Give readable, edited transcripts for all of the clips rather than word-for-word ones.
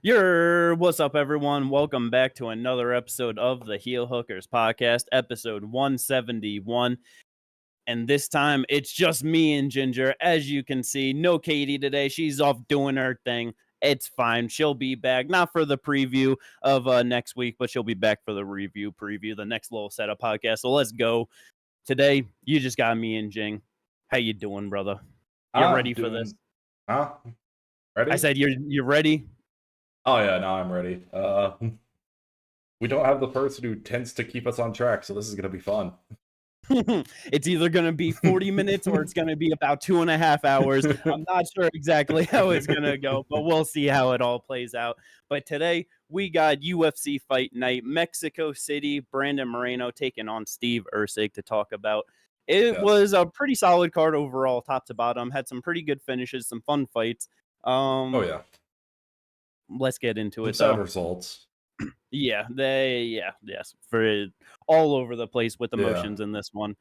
What's up, everyone? Welcome back to another episode of the Heel Hookers podcast, episode 171. And this time it's just me and Ginger. As you can see, no Katie today. She's off doing her thing. It's fine. She'll be back, not for the preview of next week, but she'll be back for the preview, the next little setup podcast. So let's go. Today, you just got me and Jing. How you doing, brother? You I'm ready for this? huh? I Ready? said you're ready. Oh yeah, now I'm ready. We don't have the person who tends to keep us on track, so this is gonna be fun. It's either going to be 40 minutes or it's going to be about 2.5 hours. I'm not sure exactly how it's going to go, but we'll see how it all plays out. But today we got UFC Fight Night, Mexico City, Brandon Moreno taking on Steve Ursig to talk about. It Yes. was a pretty solid card overall, top to bottom. Had some pretty good finishes, some fun fights. Oh yeah. Let's get into Some it sad though. results. Yes, for all over the place with Yeah. emotions in this one.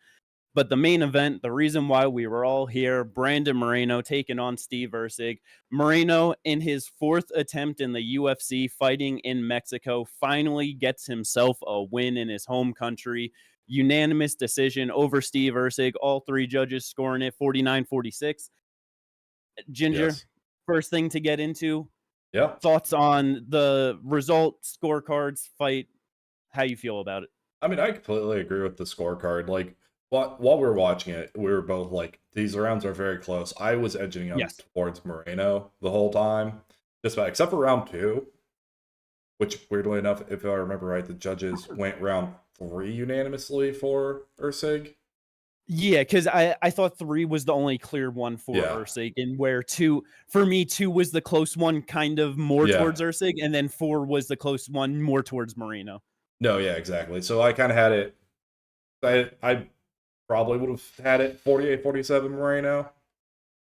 But the main event, the reason why we were all here, Brandon Moreno taking on Steve Ursig. Moreno, in his fourth attempt in the UFC, fighting in Mexico, finally gets himself a win in his home country. Unanimous decision over Steve Ursig. All three judges scoring it 49-46. Ginger, Yes. first thing to get into, Yeah. thoughts on the result, scorecards, fight, how you feel about it? I mean, I completely agree with the scorecard. Like, while we were watching it, we were both like, these rounds are very close. I was edging them Yes. towards Moreno the whole time, just about except for round two, which weirdly enough, if I remember right, the judges went round three unanimously for Ursig. Yeah, because I thought 3 was the only clear one for Yeah. Ursig, and where 2 for me, 2 was the close one kind of more Yeah. towards Ursig, and then 4 was the close one more towards Moreno. No, yeah, exactly. So I kind of had it. I probably would have had it 48-47 Moreno,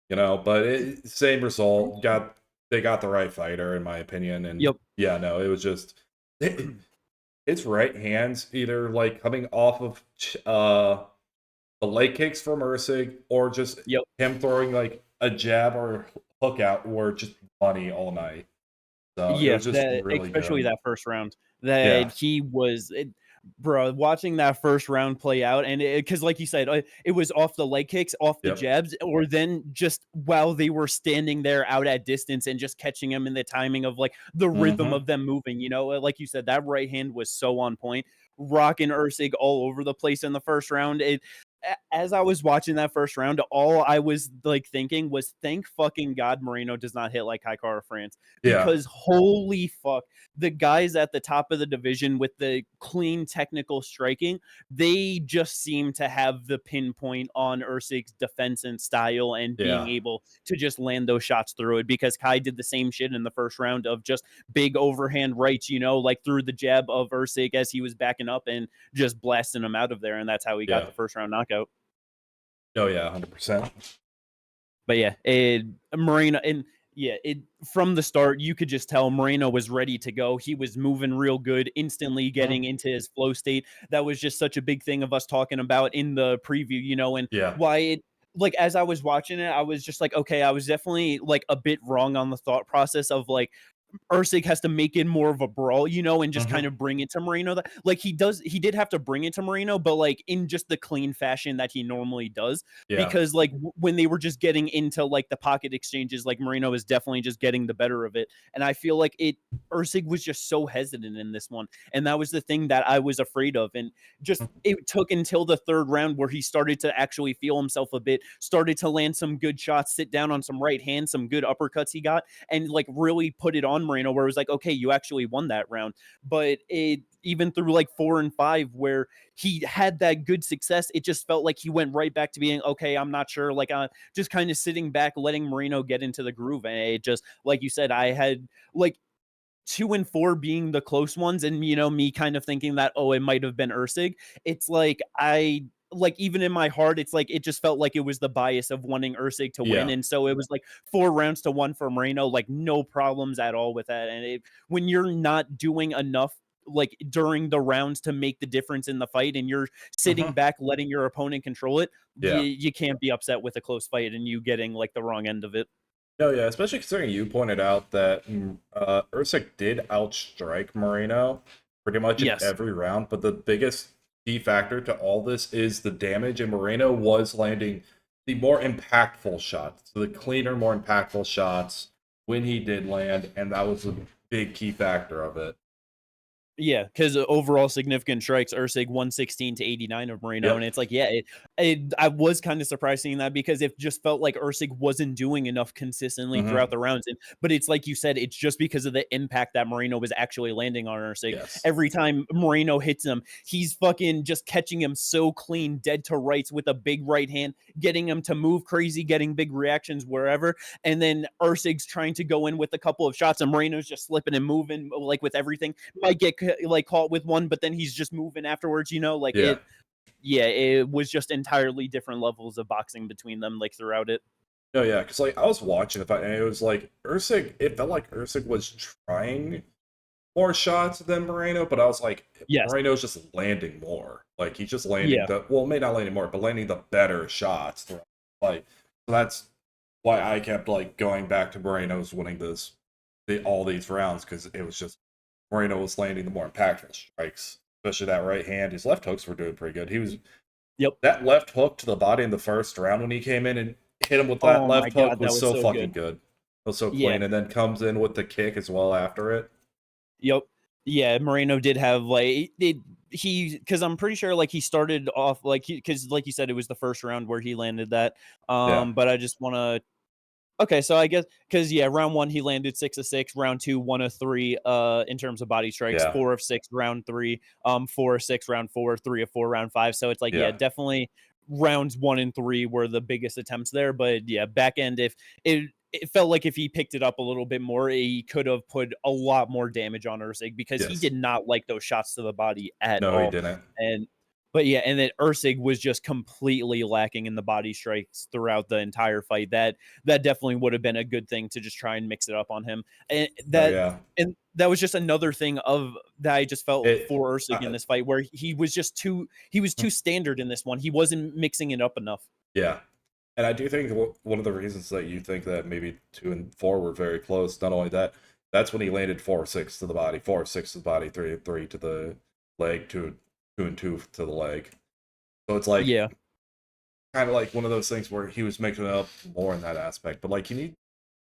but same result. They got the right fighter in my opinion, and Yep. yeah, no, it was just his right hands either like coming off of the leg kicks from Ursig or just Yep. him throwing like a jab or hook out were just money all night. So it Yeah, was just that really especially good. that first round, Yeah. that he was bro, watching that first round play out, and because like you said, it was off the leg kicks, off the Yep. jabs, or then just while they were standing there out at distance and just catching him in the timing of, like, the rhythm Hmm. of them moving, like you said, that right hand was so on point, rocking Ursig all over the place in the first round. As I was watching that first round, all I was, like, thinking was, "Thank fucking God Moreno does not hit like Haikara France." Yeah. Because holy fuck, the guys at the top of the division with the clean technical striking, they just seem to have the pinpoint on Ursig's defense and style and being Yeah. able to just land those shots through it, because Kai did the same shit in the first round of just big overhand rights, like through the jab of Ursig as he was backing up and just blasting him out of there. And that's how he got Yeah. the first round knockout. Oh yeah, 100%. But yeah, Moreno, and yeah, it from the start you could just tell Moreno was ready to go. He was moving real good, instantly getting into his flow state. That was just such a big thing of us talking about in the preview, and Yeah. why it, like, as I was watching it, I was just like, okay, I was definitely like a bit wrong on the thought process of like Ursig has to make it more of a brawl, and just kind Hmm. of bring it to Moreno. That, like, he did have to bring it to Moreno, but like in just the clean fashion that he normally does. Yeah. Because like when they were just getting into like the pocket exchanges, like Moreno was definitely just getting the better of it. And I feel like Ursig was just so hesitant in this one, and that was the thing that I was afraid of. And just it took until the third round where he started to actually feel himself a bit, started to land some good shots, sit down on some right hands, some good uppercuts he got, and like really put it on Moreno, where it was like, okay, you actually won that round. But it even through like 4 and 5, where he had that good success, it just felt like he went right back to being okay. I'm not sure, like just kind of sitting back, letting Moreno get into the groove, and it just like you said, I had like 2 and 4 being the close ones, and me kind of thinking that, oh, it might have been Ursig. It's like even in my heart, it's like it just felt like it was the bias of wanting Ursig to win, Yeah. and so it was like 4 rounds to 1 for Moreno, like no problems at all with that. And when you're not doing enough like during the rounds to make the difference in the fight, and you're sitting Hmm. back letting your opponent control it, you Yeah. you can't be upset with a close fight and you getting like the wrong end of it. No, yeah, especially considering you pointed out that Usyk did outstrike Moreno pretty much in Yes. every round, but the biggest key factor to all this is the damage, and Moreno was landing the more impactful shots, so the cleaner, more impactful shots when he did land, and that was a big key factor of it. Yeah, because overall significant strikes, Usyk 116 to 89 of Moreno, and Yep. it's like, yeah, I was kind of surprised seeing that because it just felt like Usyk wasn't doing enough consistently throughout Hmm. the rounds. But it's like you said, it's just because of the impact that Moreno was actually landing on Usyk. Yes. Every time Moreno hits him, he's fucking just catching him so clean, dead to rights with a big right hand, getting him to move crazy, getting big reactions wherever. And then Ursig's trying to go in with a couple of shots, and Moreno's just slipping and moving like with everything. Might get like caught with one, but then he's just moving afterwards. Like Yeah. it. Yeah, it was just entirely different levels of boxing between them, like throughout it. No, yeah, because like I was watching the fight, and it was like Usyk. It felt like Usyk was trying more shots than Moreno, but I was like, Yes. Moreno's just landing more. Like he's just landing Yeah. the well, maybe not landing more, but landing the better shots throughout the fight. So that's why I kept like going back to Moreno's winning all these rounds because it was just Moreno was landing the more impactful strikes, especially that right hand. His left hooks were doing pretty good. He was Yep. that left hook to the body in the first round when he came in and hit him with that Oh my left hook god, that was was so so fucking good. good. It was so Yeah. clean, and then comes in with the kick as well after it. Yep. Yeah, Moreno did have like it he because I'm pretty sure like he started off like because like you said it was the first round where he landed that. Yeah, But I just want to. Okay, so I guess because yeah, round one he landed 6 of 6. Round two, 1 of 3. In terms of body strikes, yeah, 4 of 6. Round three, 4 of 6. Round four, 3 of 4. Round five. So it's like yeah, yeah, definitely rounds 1 and 3 were the biggest attempts there. But yeah, back end if it felt like if he picked it up a little bit more, he could have put a lot more damage on Ursig because he yes. did not like those shots to the body at No, he all. didn't. And but yeah, and then Ursig was just completely lacking in the body strikes throughout the entire fight. That definitely would have been a good thing to just try and mix it up on him. And No, that yeah. and that was just another thing of that I just felt It, for Ursig in I, this fight where he was too standard in this one. He wasn't mixing it up enough. yeah. And I do think one of the reasons that you think that maybe 2 and 4 were very close, not only that, that's when he landed 4 of 6 to the body, 4 of 6 to the body, 3 of 3 to the leg, 2 and 2 to the leg. So it's like Yeah. kind of like one of those things where he was making it up more in that aspect. But like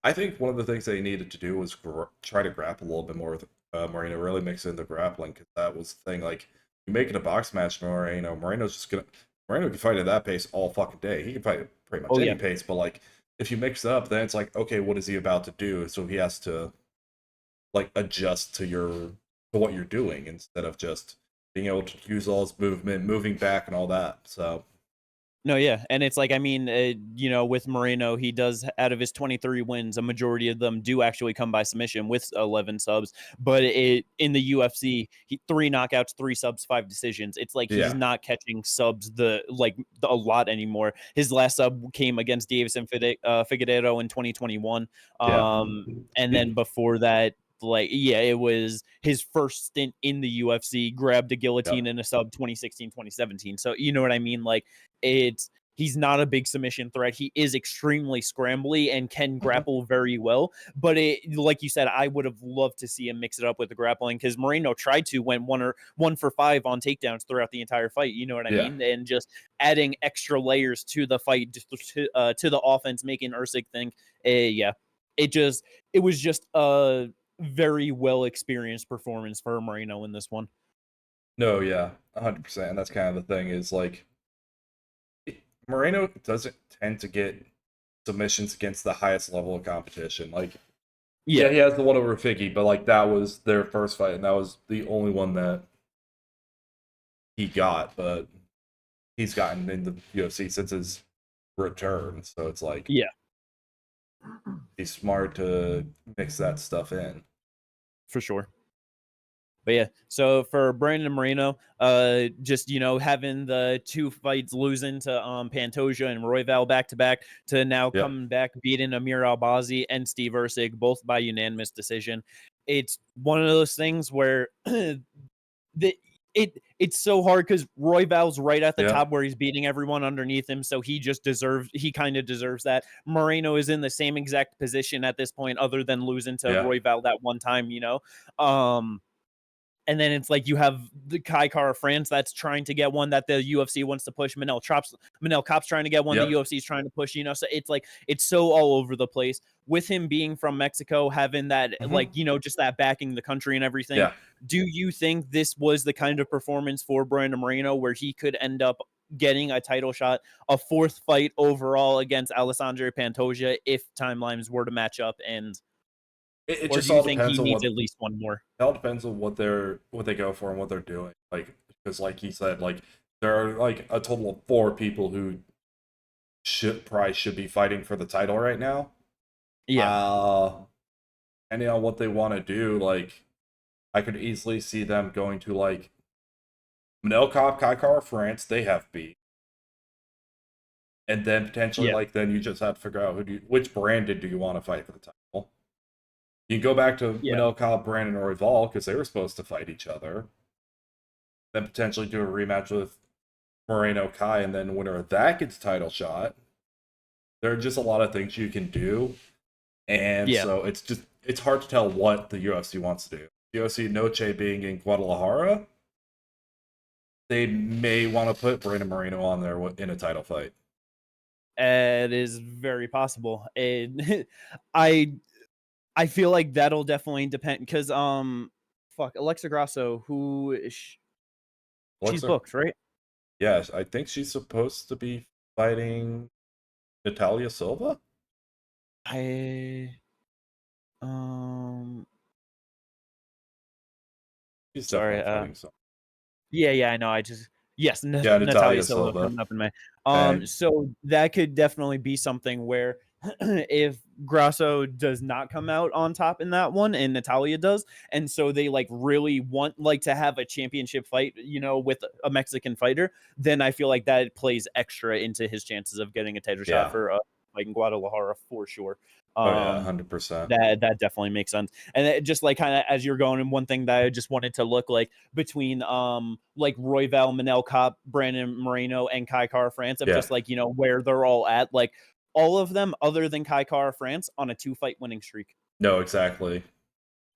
I think one of the things that he needed to do was try to grapple a little bit more with Moreno, really mix in the grappling because that was the thing. Like you make it a box match, Moreno's just gonna Moreno can fight at that pace all fucking day. He can fight at pretty much Oh any yeah. pace, but like if you mix it up, then it's like okay, what is he about to do? So he has to like adjust to what you're doing instead of just being able to use all his movement, moving back, and all that. So No, yeah, and it's like I mean, with Moreno, he does out of his 23 wins, a majority of them do actually come by submission with 11 subs. But in the UFC, 3 knockouts, 3 subs, 5 decisions. It's like he's yeah, not catching subs a lot anymore. His last sub came against Davison Figueiredo in 2021, yeah. and then before that. Like, yeah, it was his first stint in the UFC, grabbed a guillotine Yep. in a sub 2016, 2017. So, you know what I mean? Like, he's not a big submission threat. He is extremely scrambly and can Mhm. grapple very well. But like you said, I would have loved to see him mix it up with the grappling because Moreno tried to went 1 for 5 on takedowns throughout the entire fight. You know what I Yeah. mean? And just adding extra layers to the fight to the offense, making Usyk think, yeah, it was just a very well experienced performance for Moreno in this one. No, yeah, 100%. And that's kind of the thing is like Moreno doesn't tend to get submissions against the highest level of competition. Like, yeah, Yeah, he has the one over Figgy, but like that was their first fight, and that was the only one that he got. But he's gotten in the UFC since his return, so it's like yeah, he's smart to mix that stuff in. for sure. But yeah, so for Brandon Moreno, just having the 2 fights losing to Pantoja and Royval back to back to now Yep. coming back beating Amir Albazi and Steve Ursig both by unanimous decision. It's one of those things where the it's so hard because Royval's right at the Yeah. top where he's beating everyone underneath him, so he kind of deserves that. Moreno is in the same exact position at this point, other than losing to Yeah. Royval that one time, and then it's like you have the Kai Kara France that's trying to get one that the UFC wants to push. Manel Kop's trying to get one the Yep. UFC is trying to push. So it's like it's so all over the place. With him being from Mexico, having that just that backing the country and everything. Yeah. Do you think this was the kind of performance for Brandon Moreno where he could end up getting a title shot, a fourth fight overall against Alessandro Pantoja if timelines were to match up, It or just do you all think he depends on needs what at least one more? it all depends on what they go for and what they're doing. Like, because like he said, like there are like a total of 4 people who should be fighting for the title right now. Yeah. Depending on what they want to do, like I could easily see them going to like Manel Cop, Kai Kara France, they have beat. And then potentially Yeah. then you just have to figure out which Brandon do you want to fight for the title. You can go back to Yeah. Manel Cop, Brandon, or Rival because they were supposed to fight each other. Then potentially do a rematch with Moreno Kai, and then winner of that gets a title shot. There are just a lot of things you can do. And Yeah. so it's hard to tell what the UFC wants to do. UFC Noche being in Guadalajara, they may want to put Brandon Moreno on there in a title fight. It is very possible. And I feel like that'll definitely depend because Alexa Grasso, who is she's Alexa, booked, right? yes, I think she's supposed to be fighting Natalia Silva. I um She's sorry, definitely fighting someone. yeah, I know. Yes, Yeah, Natalia Natalia Silva Silva. coming up in May. And So that could definitely be something where if Grasso does not come out on top in that one and Natalia does, and so they like really want like to have a championship fight, with a Mexican fighter, then I feel like that plays extra into his chances of getting a title shot yeah. for fighting Guadalajara for sure. Oh yeah, 100%. That definitely makes sense. And it just like kind of as you're going, and one thing that I just wanted to look like between like Royval, Manel Cop, Brandon Moreno, and Kai Kara France of Yeah. just like where they're all at, like all of them other than Kai Kara France on a 2-fight winning streak. No, exactly.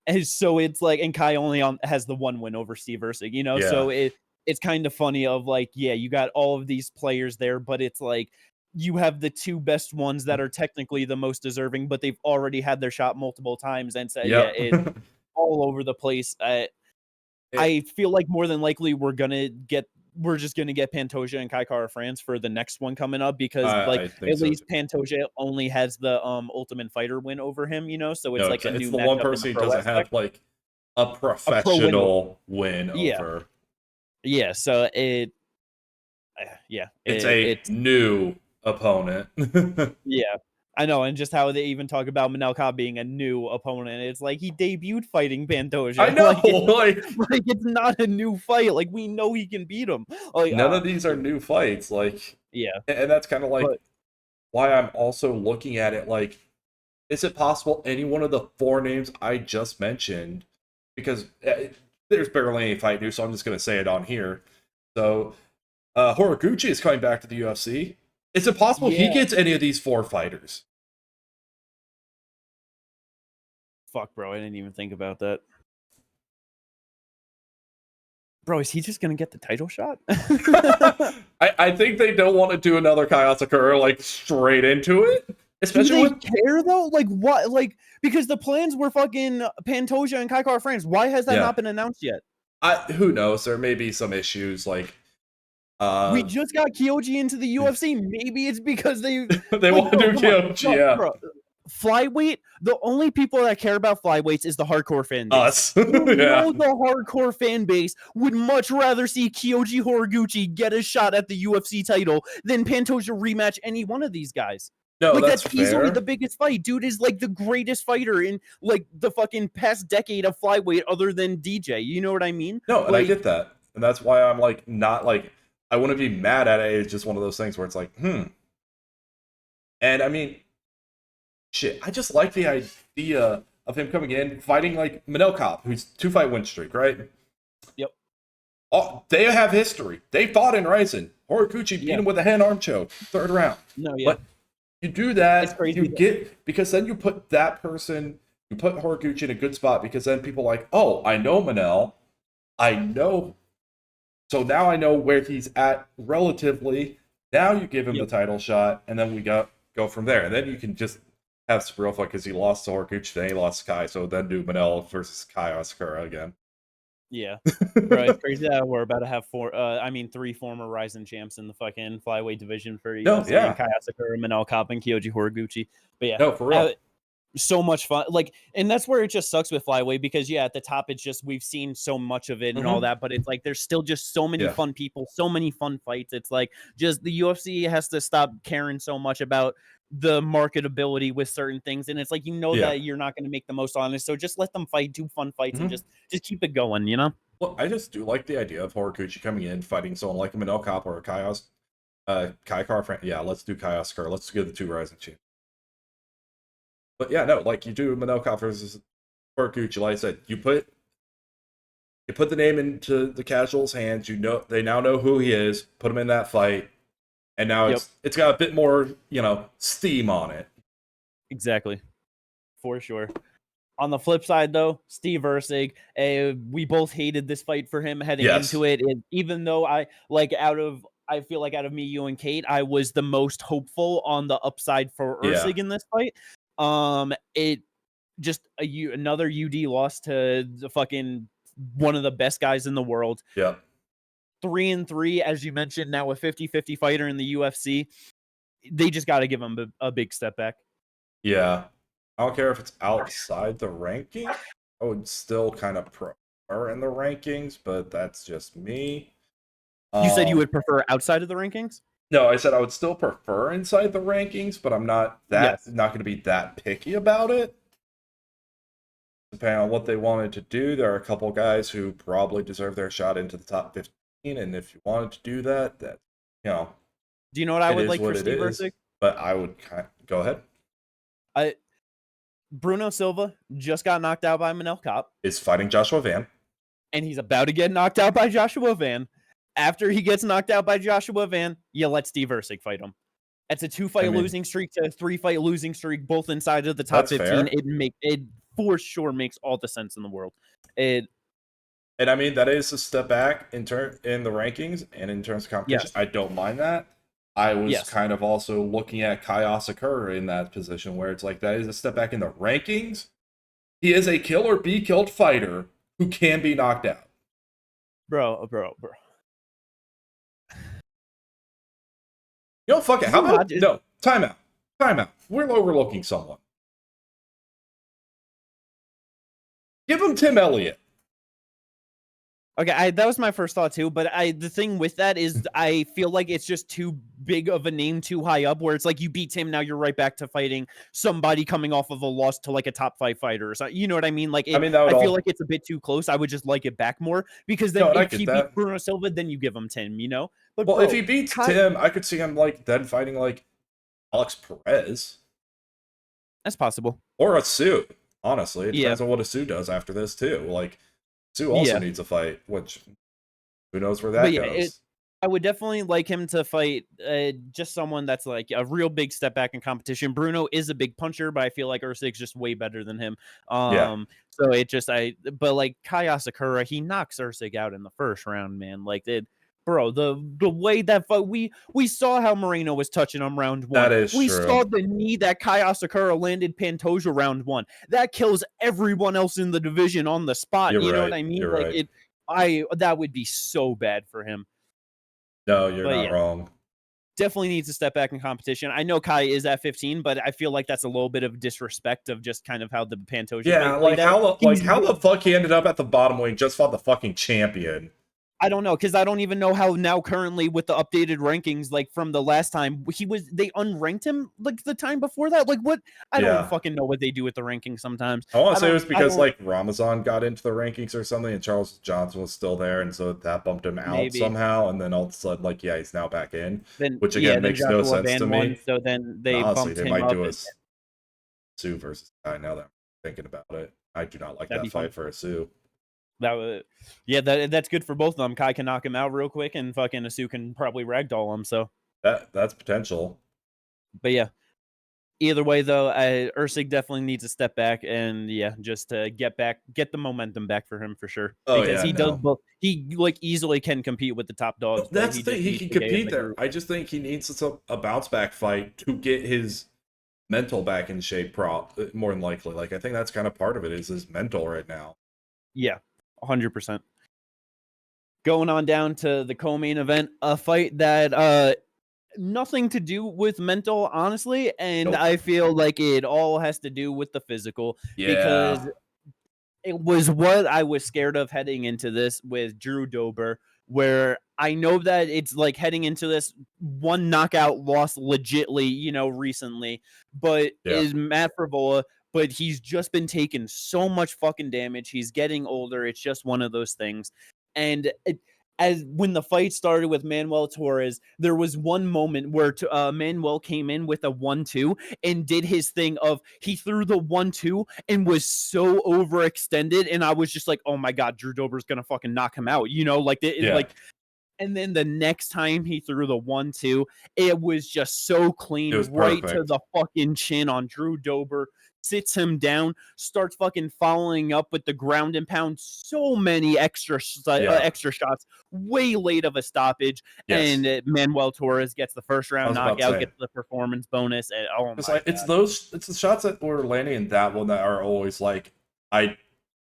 And so it's like, and Kai only has the 1 win over Steve Ursig, Yeah. so it's kind of funny of like, yeah, you got all of these players there, but it's like you have the 2 best ones that are technically the most deserving, but they've already had their shot multiple times. And so, yeah, Yep. it's all over the place. I feel like more than likely we're just gonna get Pantoja and Kai Kara France for the next one coming up because like I think at so least too. Pantoja only has the Ultimate Fighter win over him, so it's No, like a it's new the one matchup in the person who pro doesn't aspect. have like a A pro win. professional win Yeah. over. Yeah, so It's a new opponent. yeah. I know, and just how they even talk about Manel Cobb being a new opponent. It's like he debuted fighting Pantoja. I know, like it's not a new fight. Like we know he can beat him. Like none of these are new fights. Like, yeah, and that's kind of like but why I'm also looking at it like, is it possible any one of the 4 names I just mentioned? Because there's barely any fight news, so I'm just going to say it on here. So, Horiguchi is coming back to the UFC. Is it possible he yeah. gets any of these 4 fighters? Fuck, bro, I didn't even think about that. Bro, is he just gonna get the title shot? I think they don't want to do another Kai Sakura like straight into it. Especially Do they care though? Like what? Like because the plans were fucking Pantoja and Kai Kara France. Why has that not been announced yet? Who knows? There may be some issues like we just got Kyoji into the UFC. Maybe it's because they want to do Kyoji, yeah. Bro, flyweight, the only people that care about flyweights is the hardcore fan base. Us. The hardcore fan base would much rather see Kyoji Horiguchi get a shot at the UFC title than Pantoja rematch any one of these guys. No, like that's easily fair. the biggest fight. Dude is like the greatest fighter in like the fucking past decade of flyweight other than DJ. You know what I mean? No, and I get that. And that's why I'm like not like I wouldn't be mad at it. It's just one of those things where it's like, And I mean, shit, I just like the idea of him coming in, fighting like Manel Cop, who's 2-fight win streak, right? Yep. Oh, they have history. They fought in Ryzen. Horiguchi beat Yeah. him with a hand arm choke, 3rd round. No, yeah. But you do It's that, you crazy. get, because then you put that person, you put Horiguchi in a good spot, because then people are like, oh, I know Manel. I know. So now I know where he's at relatively. Now you give him the Yep. title shot, and then we go from there. And then you can just have some real fun because he lost to Horiguchi, then he lost to Kai. So then do Manel versus Kai Asakura again. Yeah. Bro, it's crazy that we're about to have 3 former Ryzen champs in the fucking flyweight division for No, UFC and yeah. Kai Asakura, Manel Kape, and Kyoji Horiguchi. But yeah, No, for real. so much fun. Like, and that's where it just sucks with flyweight because yeah, at the top it's just we've seen so much of it and all that, but it's like there's still just so many Yeah. fun people, so many fun fights. It's like just the UFC has to stop caring so much about the marketability with certain things, and it's like Yeah. that you're not going to make the most on it, so just let them fight, do fun fights, and just keep it going, you know. Well, I just do like the idea of Horiguchi coming in, fighting someone like a Manel Kape or a Kai Car. Yeah, let's do Kai Oscar. Let's get the 2 Rising champs. But yeah, no, like you do Manel Kape versus Horiguchi. Like I said, you put the name into the casual's hands. You know, they now know who he is. Put him in that fight, and now it's got a bit more, steam on it. Exactly, for sure. On the flip side, though, Steve Erceg, we both hated this fight for him heading into it. And even though I feel like out of me, you, and Kate, I was the most hopeful on the upside for Erceg in this fight. It just another UD loss to the fucking one of the best guys in the world. Yeah. 3-3, as you mentioned, now a 50-50 fighter in the UFC. They just got to give him a big step back. Yeah. I don't care if it's outside the ranking. I would still kind of prefer in the rankings, but that's just me. You said you would prefer outside of the rankings? No, I said I would still prefer inside the rankings, but I'm not not going to be that picky about it. Depending on what they wanted to do, there are a couple guys who probably deserve their shot into the top 15, and if you wanted to do that, Do you know what I would like for Steve Erceg? But I would go ahead. Bruno Silva just got knocked out by Manel Kape. Is fighting Joshua Van. And he's about to get knocked out by Joshua Van. After he gets knocked out by Joshua Van, you let Steve Erceg fight him. It's a 2-fight losing streak to a 3-fight losing streak, both inside of the top 15. Fair. It for sure makes all the sense in the world. And I mean, that is a step back in the rankings and in terms of competition. Yes. I don't mind that. I was kind of also looking at Kai Asakura in that position where it's like that is a step back in the rankings. He is a kill or be killed fighter who can be knocked out. Bro. Fuck it. How about no timeout? We're overlooking someone. Give him Tim Elliott. Okay, that was my first thought too, but the thing with that is I feel like it's just too big of a name too high up where it's like you beat Tim, now you're right back to fighting somebody coming off of a loss to like a top 5 fighter or something. You know what I mean? Like, I feel like it's a bit too close. I would just like it back more because then if he beats Bruno Silva, then you give him Tim, But well, if he beats Tim, I could see him like then fighting like Alex Perez. That's possible. Or a Sue. Honestly, it depends on what a Sue does after this too. Like Sue also needs a fight, which who knows where that goes. I would definitely like him to fight just someone that's like a real big step back in competition. Bruno is a big puncher, but I feel like Erceg's just way better than him. So but like Kai Asakura, he knocks Erceg out in the first round, man. Like bro, the way that fight, we saw how Moreno was touching him round 1. That is true. We saw the knee that Kai Asakura landed Pantoja round 1. That kills everyone else in the division on the spot. You know what I mean? You're right. That would be so bad for him. No, you're not wrong. Definitely needs to step back in competition. I know Kai is at 15, but I feel like that's a little bit of disrespect of just kind of how the Pantoja. Yeah, how the fuck he ended up at the bottom when he just fought the fucking champion. I don't know, because I don't even know how now currently with the updated rankings, like from the last time they unranked him like the time before that. Like what? I don't fucking know what they do with the rankings sometimes. I want to say it was because like Ramazan got into the rankings or something and Charles Johnson was still there. And so that bumped him out somehow. And then all of a sudden, like, he's now back in, which again makes no sense to me. So then they honestly, bumped they him might up do a Sue versus Kai now that I'm thinking about it. I do not like that fight for a Sue. That was, yeah, that's good for both of them. Kai can knock him out real quick, and fucking Asu can probably ragdoll him. So, That's potential. but yeah, either way though, Ursig definitely needs to step back and yeah, just to get the momentum back for him for sure Oh because yeah, he does no. both. He like easily can compete with the top dogs, but That's he the thing. just He needs can to get in compete the there. group. I just think he needs a bounce back fight to get his mental back in shape. More than likely, like I think that's kind of part of it is his mental right now. Yeah, 100%. Going on down to the co-main event, a fight that nothing to do with mental, honestly, and Nope. I feel like it all has to do with the physical Yeah. because it was what I was scared of heading into this with Drew Dober, where I know that it's like heading into this one knockout loss legitly, recently, but Yeah. is Matt Frivola, but he's just been taking so much fucking damage. He's getting older. It's just one of those things. And as when the fight started with Manuel Torres, there was one moment where Manuel came in with a 1-2 and did his thing of he threw the 1-2 and was so overextended, and I was just like, oh my god, Drew Dober's gonna fucking knock him out, Yeah. and then the next time he threw the 1-2, it was just so clean, It was right to perfect. the fucking chin on Drew Dober, sits him down, starts fucking following up with the ground and pound, so many extra Yeah. extra shots, way late of a stoppage, Yes. and Manuel Torres gets the first I round was about to knockout, say. gets the performance bonus, and oh It's my like god. it's the shots that were landing in that one that are always like I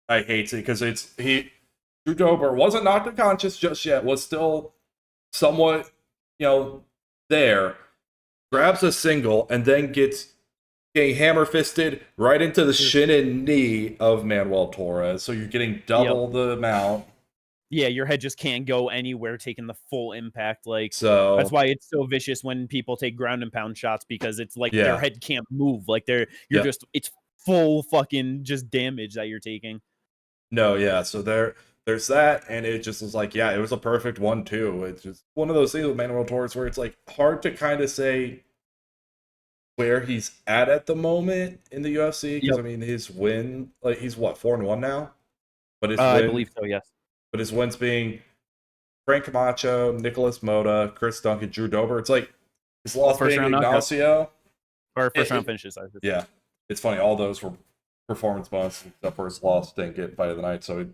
I hate it because Drew Dober wasn't knocked unconscious just yet, was still somewhat, there, grabs a single and then gets getting hammer fisted right into the shin and knee of Manuel Torres. So you're getting Yep. double the amount. Yeah, your head just can't go anywhere taking the full impact. Like that's So why it's so vicious when people take ground and pound shots because it's like their yeah. head can't move. Like Yep. it's full fucking just damage that you're taking. No, yeah. So there's that, and it just was like, yeah, it was a perfect 1-2. It's just one of those things with Manuel Torres where it's like hard to kind of say where he's at the moment in the UFC because Yep. I mean his win, like he's what 4-1 now, but his I win, believe so, yes. but his wins being Frank Camacho, Nicholas Mota, Chris Duncan, Drew Dober. It's like his All loss first being round knockouts. Ignacio. Or first round finishes, I should say. Yeah, it's funny. All those were performance bonuses except for his loss didn't get fight of the night, so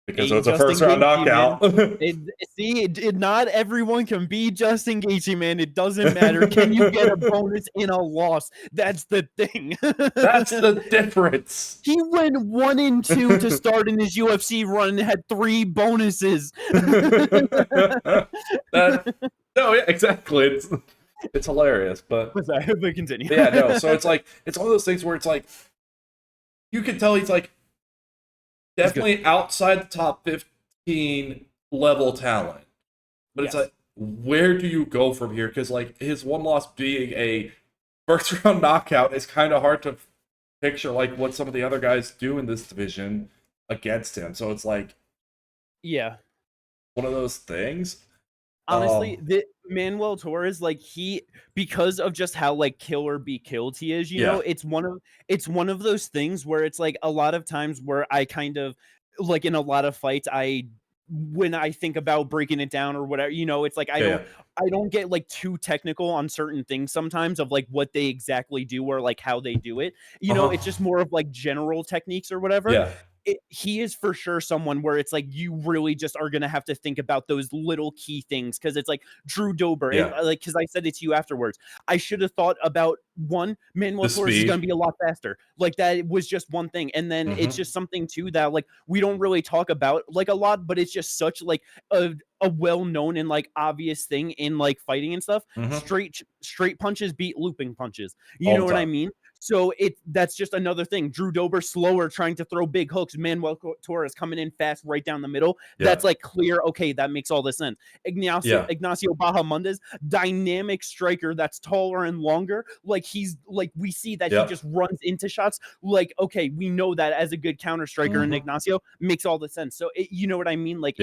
because it was a Justin first round Gaethje, man. knockout. Not everyone can be Justin Gaethje, man. It doesn't matter. Can you get a bonus in a loss? That's the thing. That's the difference. He went 1-2 to start in his UFC run and had 3 bonuses. No, yeah, exactly. It's hilarious, but Continue. yeah, no. So it's like it's one of those things where it's like you can tell he's like definitely outside the top 15 level talent, but it's Yes. like where do you go from here? Because like his one loss being a first round knockout is kind of hard to picture like what some of the other guys do in this division against him. So it's like Yeah. one of those things. Honestly, the Manuel Torres, like because of just how like kill or be killed he is, Yeah. it's one of those things where it's like a lot of times where I kind of like in a lot of fights, when I think about breaking it down or whatever, it's like Yeah. I don't get like too technical on certain things sometimes of like what they exactly do or like how they do it. It's just more of like general techniques or whatever. Yeah. He is for sure someone where it's like you really just are gonna have to think about those little key things because it's like Drew Dober, Yeah. like because I said it to you afterwards. I should have thought about one Manuel The Torres is gonna speed. be a lot faster. Like that was just one thing, and then it's just something too that like we don't really talk about like a lot, but it's just such like a well-known and like obvious thing in like fighting and stuff. Straight punches beat looping punches. You All know the what I time. mean? So that's just another thing. Drew Dober slower trying to throw big hooks. Manuel Torres coming in fast right down the middle. Yeah. That's like clear. Okay, that makes all the sense. Ignacio Bahamondes, dynamic striker that's taller and longer. Like he's like we see that he just runs into shots. Like okay, we know that as a good counter striker in Ignacio makes all the sense. So you know what I mean? Like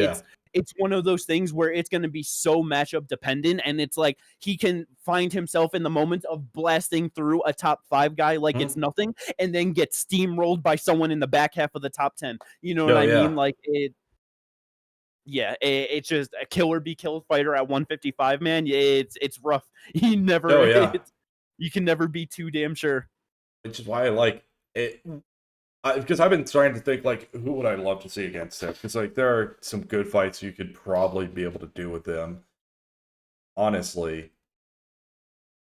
it's one of those things where it's going to be so matchup dependent, and it's like he can find himself in the moment of blasting through a top 5 guy like it's Mhm. nothing, and then get steamrolled by someone in the back half of the top 10. You know what Oh I mean? yeah. Like it's just a kill or be killed fighter at 155, man. It's rough. He never Oh yeah. you can never be too damn sure. Which is why I like it. Because I've been trying to think, like, who would I love to see against him? Because, like, there are some good fights you could probably be able to do with him. Honestly,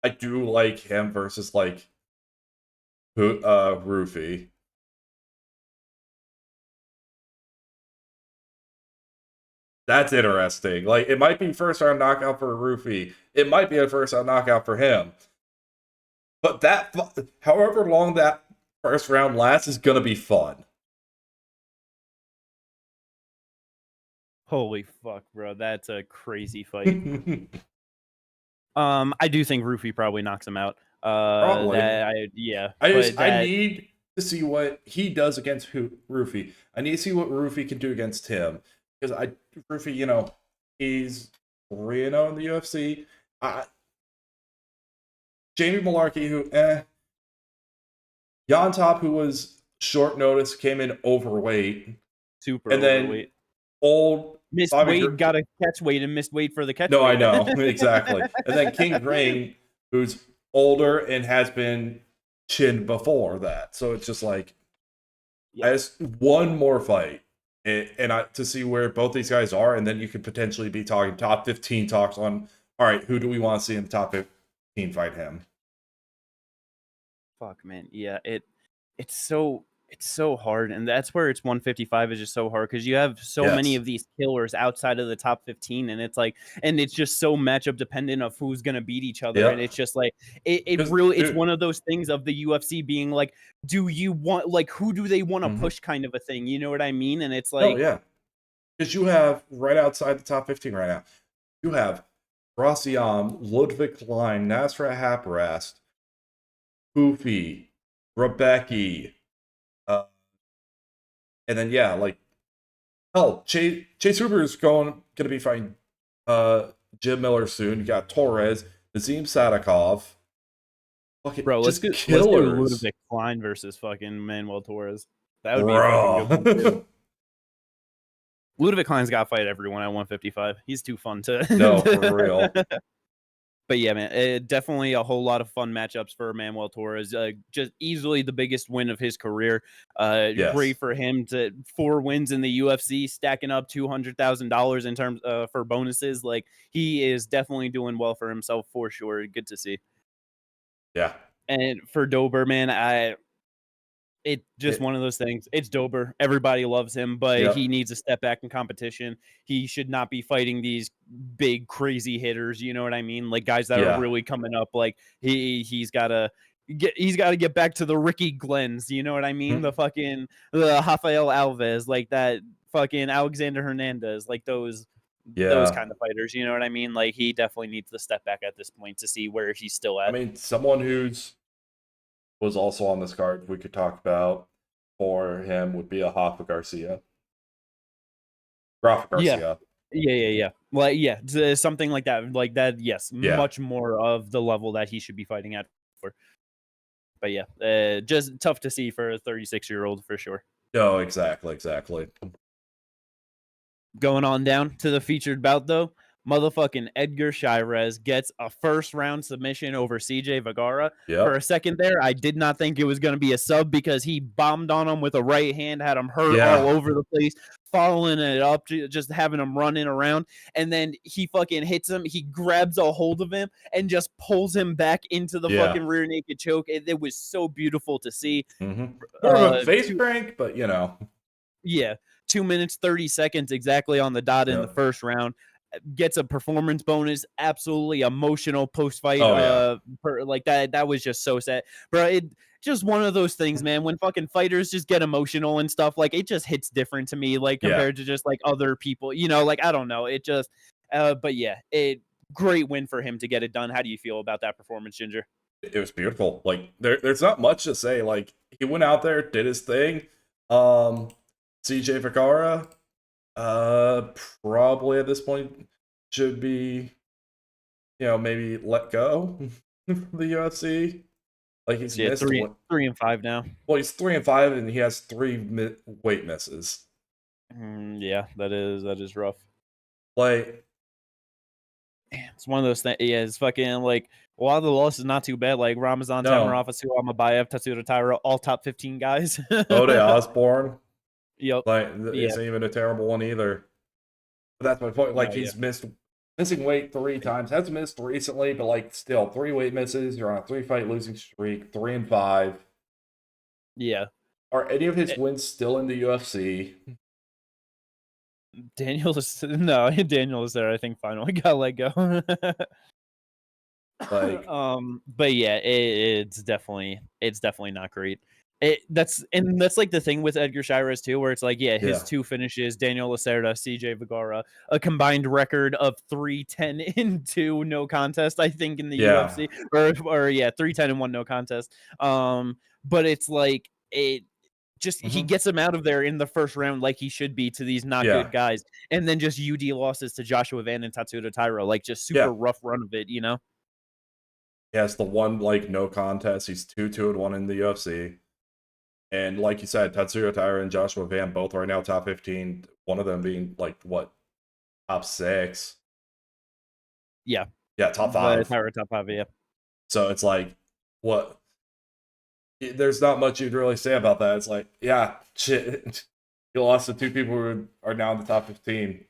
I do like him versus, like, Rufy. That's interesting. Like, it might be first round knockout for Rufy. It might be a first round knockout for him. But however long that first round lasts is gonna be fun. Holy fuck, bro. That's a crazy fight. I do think Rufy probably knocks him out. Probably. But I that need to see what he does against Rufy. I need to see what Rufy can do against him because Rufy, he's 3-0 in the UFC. Jamie Malarkey, who Jan Top, who was short notice, came in overweight, super and then overweight. old Missed Bobby. weight, got a catch weight, and missed weight for the catch No, I weight. know exactly. And then King Rain, who's older and has been chinned before that, so it's just like. Yeah. As one more fight, to see where both these guys are, and then you could potentially be talking top 15 talks on. All right, who do we want to see in the top 15 fight him? Fuck, man. Yeah, it's so hard, and that's where it's 155 is just so hard because you have so many Yes. of these killers outside of the top 15, and it's like, and it's just so matchup dependent of who's gonna beat each other, and Yep. it's just like it Because really it's dude, one of those things of the UFC being like, do you want like who do they want to mhm. push kind of a thing, you know what I mean? And it's Oh like, yeah, because you have right outside the top 15 right now. You have Rosiam, Ludwig Klein, Nasrat Haprast, Poofy, Rebecca, and then yeah, like hell, Chase Hooper is gonna be fighting Jim Miller soon. You got Torres, Nazim Sadikov. Fucking bro, just let's do killers. Ludwig Klein versus fucking Manuel Torres. That would be a fucking good one too. Bro. Ludwig Klein's got to fight everyone at 155. He's too fun No, for to. real. But yeah, man, definitely a whole lot of fun matchups for Manuel Torres. Just easily the biggest win of his career. Yes. Great for him to 4 wins in the UFC, stacking up $200,000 in terms for bonuses. Like he is definitely doing well for himself for sure. Good to see. Yeah. And for Dober, man, it's just one of those things. It's Dober. Everybody loves him, but he Yep. needs to step back in competition. He should not be fighting these big, crazy hitters. You know what I mean? Like guys that are Yeah. really coming up. Like he's got to get back to the Ricky Glens. You know what I mean? Mhm. The Rafael Alves, like that fucking Alexander Hernandez, like those Yeah. kind of fighters. You know what I mean? Like he definitely needs to step back at this point to see where he's still I at. mean, someone who's was also on this card we could talk about for him would be a Rafa Garcia. Rafa Yeah. Garcia. Yeah. Well, yeah, something like that. Like that, yes, Yeah. much more of the level that he should be fighting at for. But yeah, just tough to see for a 36-year-old for sure. No, exactly. Going on down to the featured bout though, motherfucking Edgar Shirez gets a first round submission over CJ Vergara. For a Yep. second there, I did not think it was going to be a sub because he bombed on him with a right hand, had him hurt all Yeah. over the place, following it up, just having him running around. And then he fucking hits him. He grabs a hold of him and just pulls him back into the Yeah. fucking rear naked choke. It was so beautiful to see. Mm-hmm. More of a face Two, crank, but yeah, 2 minutes 30 seconds exactly on the dot in the Yep. first round. Gets a performance bonus. Absolutely emotional post fight. Oh yeah. Like that was just so sad, bro. It just one of those things, man. When fucking fighters just get emotional and stuff, like it just hits different to me, like Yeah. compared to just like other people. Like I don't know. It just, but yeah, great win for him to get it done. How do you feel about that performance, Ginger? It was beautiful. Like there's not much to say. Like he went out there, did his thing. CJ Vergara, Probably at this point should be, maybe let go from the UFC. Like he's So yeah, missed what? 3-5 now. Well, he's 3-5, and he has three weight misses. Yeah, that is rough. Like, It's one of those things. Yeah, it's fucking like a lot of the losses not too bad. Like Ramazan, no, Tamarov, Asu, Amabayev, Tatsuda Taira, all top 15 guys. Ode Osborne, Yep. like, Yeah. isn't even a terrible one either. But that's my point. Like, No. Yeah. he's missing weight 3 times. Has missed recently, but like still 3 weight misses. You're on a 3-fight losing streak, 3-5. Yeah. Are any of his Eh, wins still in the UFC? Daniel is no. Daniel is there. I think finally got let go. Like, But yeah, it's definitely not great. That's like the thing with Edgar Shires too, where it's like, yeah, his yeah, 2 finishes, Daniel Lacerda, CJ Vergara, a combined record of 3-10-2 no contest, I think, in the yeah, UFC, or yeah, 3-10-1 no contest. But it's like it just he hmm gets him out of there in the first round like he should be to these not yeah, good guys, and then just UD losses to Joshua Van and Tatsuda Taira, like just yeah. super rough run of it, you know? He has the one like no contest. He's 2-2-1 in the UFC. And like you said, Tatsuya Taira and Joshua Van both right now top 15. One of them being like what, top 6? Yeah. Yeah, top The 5. Taira top 5, yeah. So it's like, what? There's not much you'd really say about that. It's like, yeah, shit. You lost to 2 people who are now in the top 15.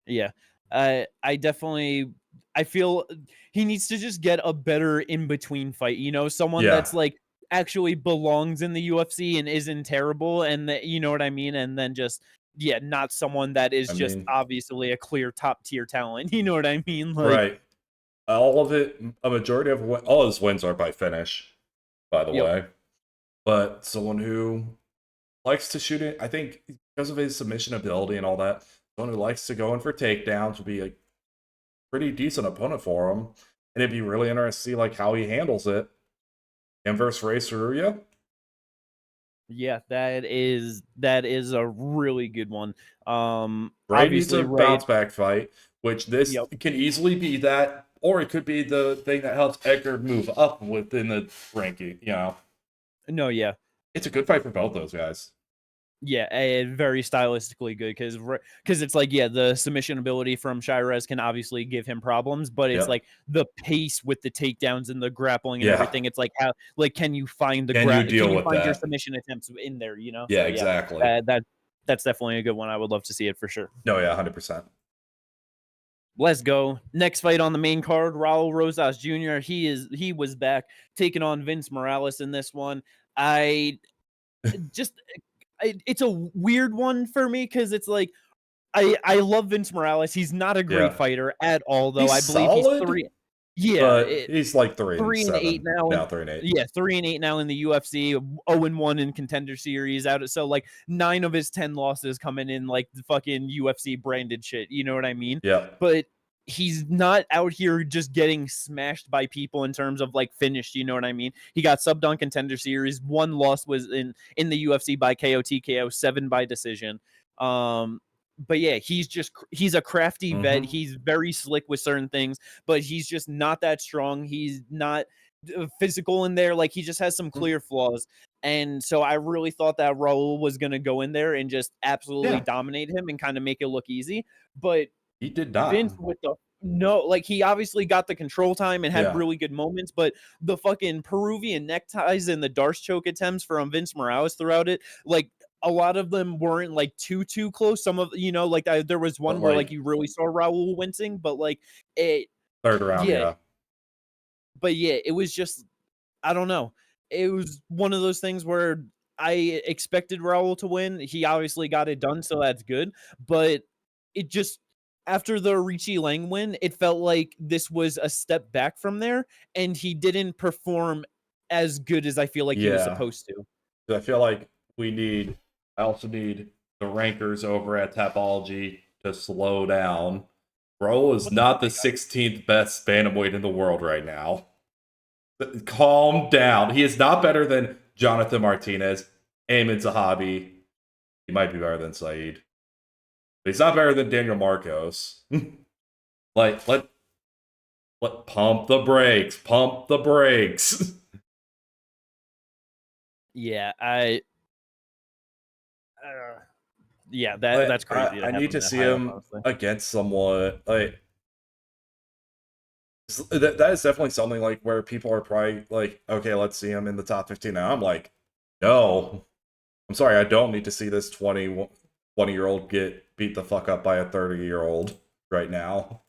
Yeah. I definitely I feel he needs to just get a better in between fight, you know, someone Yeah, that's like actually belongs in the UFC and isn't terrible, and that, you know what I mean, and then just yeah, not someone that is I just mean, obviously a clear top tier talent. You know what I mean? Like, right. All of it, a majority of all his wins are by finish, by the yep. way. But someone who likes to shoot it, I think because of his submission ability and all that, someone who likes to go in for takedowns would be a pretty decent opponent for him. And it'd be really interesting to see like how he handles it. Him versus Ray Saruya. Yeah, that is a really good one. Ray needs Obviously, a right. bounce back fight, which this Yep. can easily be that, or it could be the thing that helps Edgar move up within the ranking. No, yeah. It's a good fight for both those guys. Yeah, very stylistically good because it's like, yeah, the submission ability from Shirez can obviously give him problems, but it's Yep. like the pace with the takedowns and the grappling and Yeah. everything. It's like how like can you find Can you can deal you with find your that? submission attempts in there, you know? Yeah, So yeah, exactly. that's definitely a good one. I would love to see it for sure. No, yeah, 100%. Let's go. Next fight on the main card, Raul Rosas Jr. He was back taking on Vince Morales in this one. I just it's a weird one for me because it's like I love Vince Morales. He's not a great Yeah. fighter at all, though. He's I believe he's solid, three. Yeah, but he's like 3 and 3-8 7 now, and now. 3-8. yeah, 3-8 now in the UFC. 0-1 in Contender Series. Out, so like 9 of his 10 losses coming in like the fucking UFC branded shit. You know what I mean? Yep. But he's not out here just getting smashed by people in terms of like finished. You know what I mean? He got subbed on Contender Series. One loss was in the UFC by KO TKO, 7 by decision. But yeah, he's a crafty vet. Mm-hmm. He's very slick with certain things, but he's just not that strong. He's not physical in there. Like he just has some clear flaws. And so I really thought that Raul was going to go in there and just absolutely Yeah, dominate him and kind of make it look easy. But he did not. Vince with the no, like he obviously got the control time and had Yeah. really good moments, but the fucking Peruvian neckties and the Darce choke attempts from Vince Morales throughout it, like a lot of them weren't like too close. Some of like there was But one where like like you really saw Raul wincing, but like it, third round, yeah, yeah. but yeah, it was just I don't know. It was one of those things where I expected Raul to win. He obviously got it done, so that's good. But it just after the Richie Lang win, it felt like this was a step back from there, and he didn't perform as good as I feel like he was Yeah. supposed to. I feel like I also need the rankers over at Tapology to slow down. Bro is What the fuck? not the 16th best bantamweight in the world right now. Calm down. He is not better than Jonathan Martinez, Ayman Zahabi. He might be better than Saeed. He's not better than Daniel Marcos. Like, let pump the brakes. Pump the brakes. Yeah, yeah, that's crazy to I have need him to that see high up, him honestly. against someone like that is definitely something like where people are probably like, okay, let's see him in the top 15 now. I'm like, no. I'm sorry, I don't need to see this 20-year-old get beat the fuck up by a 30-year-old right now.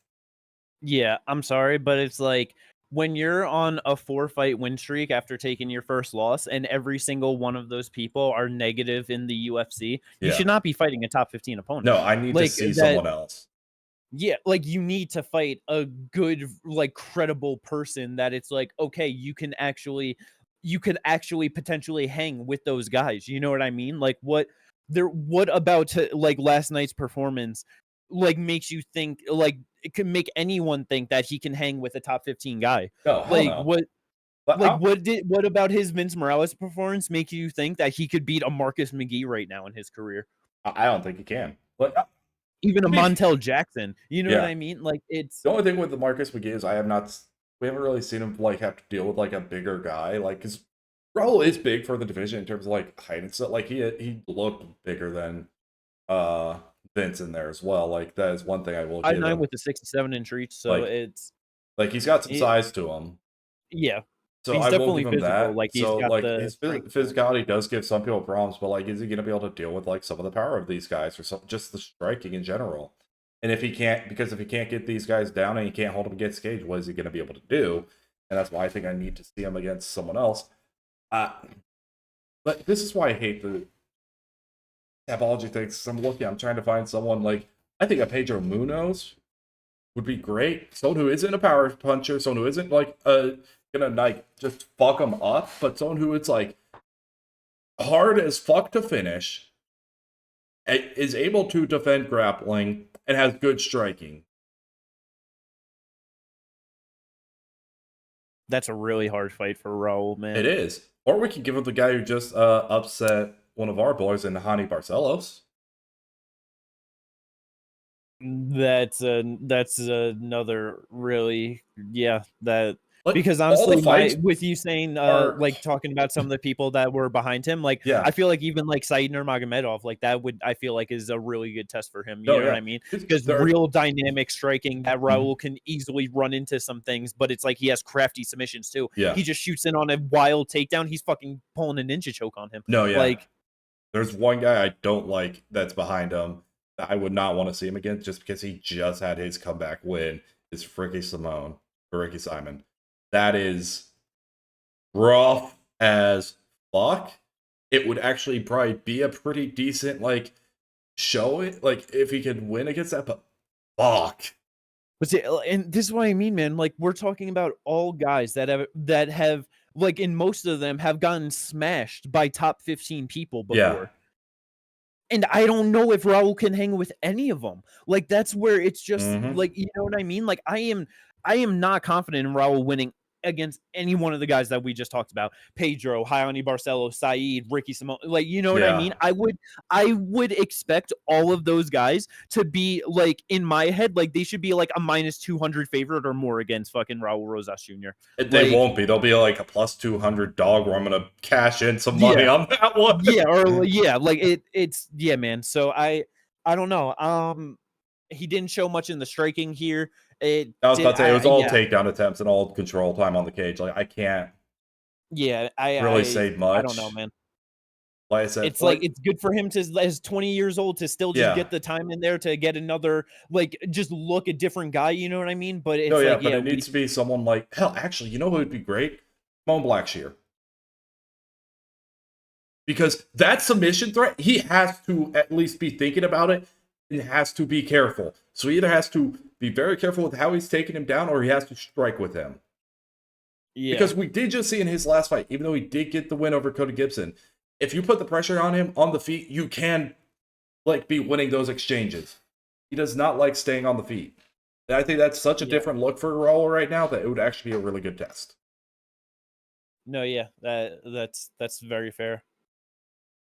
Yeah, I'm sorry, but it's like when you're on a 4-fight win streak after taking your first loss, and every single one of those people are negative in the UFC, you Yeah. should not be fighting a top 15 opponent. No, I need to Like see that, someone else. yeah, like you need to fight a good, like credible person that it's like, okay, you could actually potentially hang with those guys. You know what I mean? Like what about like last night's performance like makes you think like it can make anyone think that he can hang with a top 15 guy? No, hell Like no. But what about his Vince Morales performance make you think that he could beat a Marcus McGee right now in his career? I don't think he can. But Even a I mean, Montel Jackson. You know what yeah. I mean? Like it's The only thing with the Marcus McGee is we haven't really seen him like have to deal with like a bigger guy. Like, because Raul is big for the division in terms of like height and stuff. Like he looked bigger than Vince in there as well. Like that is one thing I will give 5'9" him. with a 67-inch reach, so Like it's he's got some it, size to him. yeah. So He's I will definitely give him physical, that. like, he's So got like the his strength to it. physicality does give some people problems, but like is he gonna be able to deal with like some of the power of these guys or something, just the striking in general? And if he can't, because if he can't get these guys down and he can't hold them against Cage, what is he gonna be able to do? And that's why I think I need to see him against someone else. Uh, but this is why I hate the apology things. I'm trying to find someone like I think a Pedro Munoz would be great. Someone who isn't a power puncher, someone who isn't like gonna like just fuck them up, but someone who is like hard as fuck to finish, is able to defend grappling, and has good striking. That's a really hard fight for Raul, It man. is. Or we could give it the guy who just upset one of our boys in Hani Barcelos. That's another really yeah, that Like because all the honestly, my fights with you saying, are like, talking about some of the people that were behind him, like, yeah. I feel like even, like, Said Nurmagomedov, like, that would I feel like is a really good test for him, you No, know what yeah. I mean? Because They're real dynamic striking that mhm. Raul can easily run into some things, but it's like he has crafty submissions too. Yeah. He just shoots in on a wild takedown, he's fucking pulling a ninja choke on him. No, yeah. Like, There's one guy I don't like that's behind him that I would not want to see him again just because he just had his comeback win is Ricky Simon. That is rough as fuck. It would actually probably be a pretty decent like show it like if he could win against that, but fuck. but see, and this is what I mean, man. Like we're talking about all guys that have like in most of them have gotten smashed by top 15 people Yeah. before. And I don't know if Raul can hang with any of them. Like that's where it's just Mm-hmm. like you know what I mean? Like I am not confident in Raul winning against any one of the guys that we just talked about. Pedro, Hayani Barcelo, Saeed, Ricky Simone. Like you know what I Yeah. mean? I would expect all of those guys to be like in my head, like they should be like a minus 200 favorite or more against fucking Raul Rosas Jr. They Like won't be. They'll be like a plus 200 dog where I'm gonna cash in some money yeah, on that one. yeah, or yeah, like it's yeah, man. So I don't know. He didn't show much in the striking here. It I was did about to say it was all yeah. takedown attempts and all control time on the cage. Like I can't Yeah, really say I don't know, much. man. Like I said, It's like like it's good for him to as 20 years old to still just yeah, get the time in there to get another like just look a different guy, you know what I mean? But no, it's yeah, like but yeah, it needs to be someone like hell. Actually, you know who would be great? Moan Blackshear, because that submission threat, he has to at least be thinking about it and has to be careful. So he either has to be very careful with how he's taking him down, or he has to strike with him. yeah. Because we did just see in his last fight, even though he did get the win over Cody Gibson, if you put the pressure on him on the feet, you can like be winning those exchanges. He does not like staying on the feet. And I think that's such a Yeah. different look for Raul right now that it would actually be a really good test. No, yeah. That's very fair.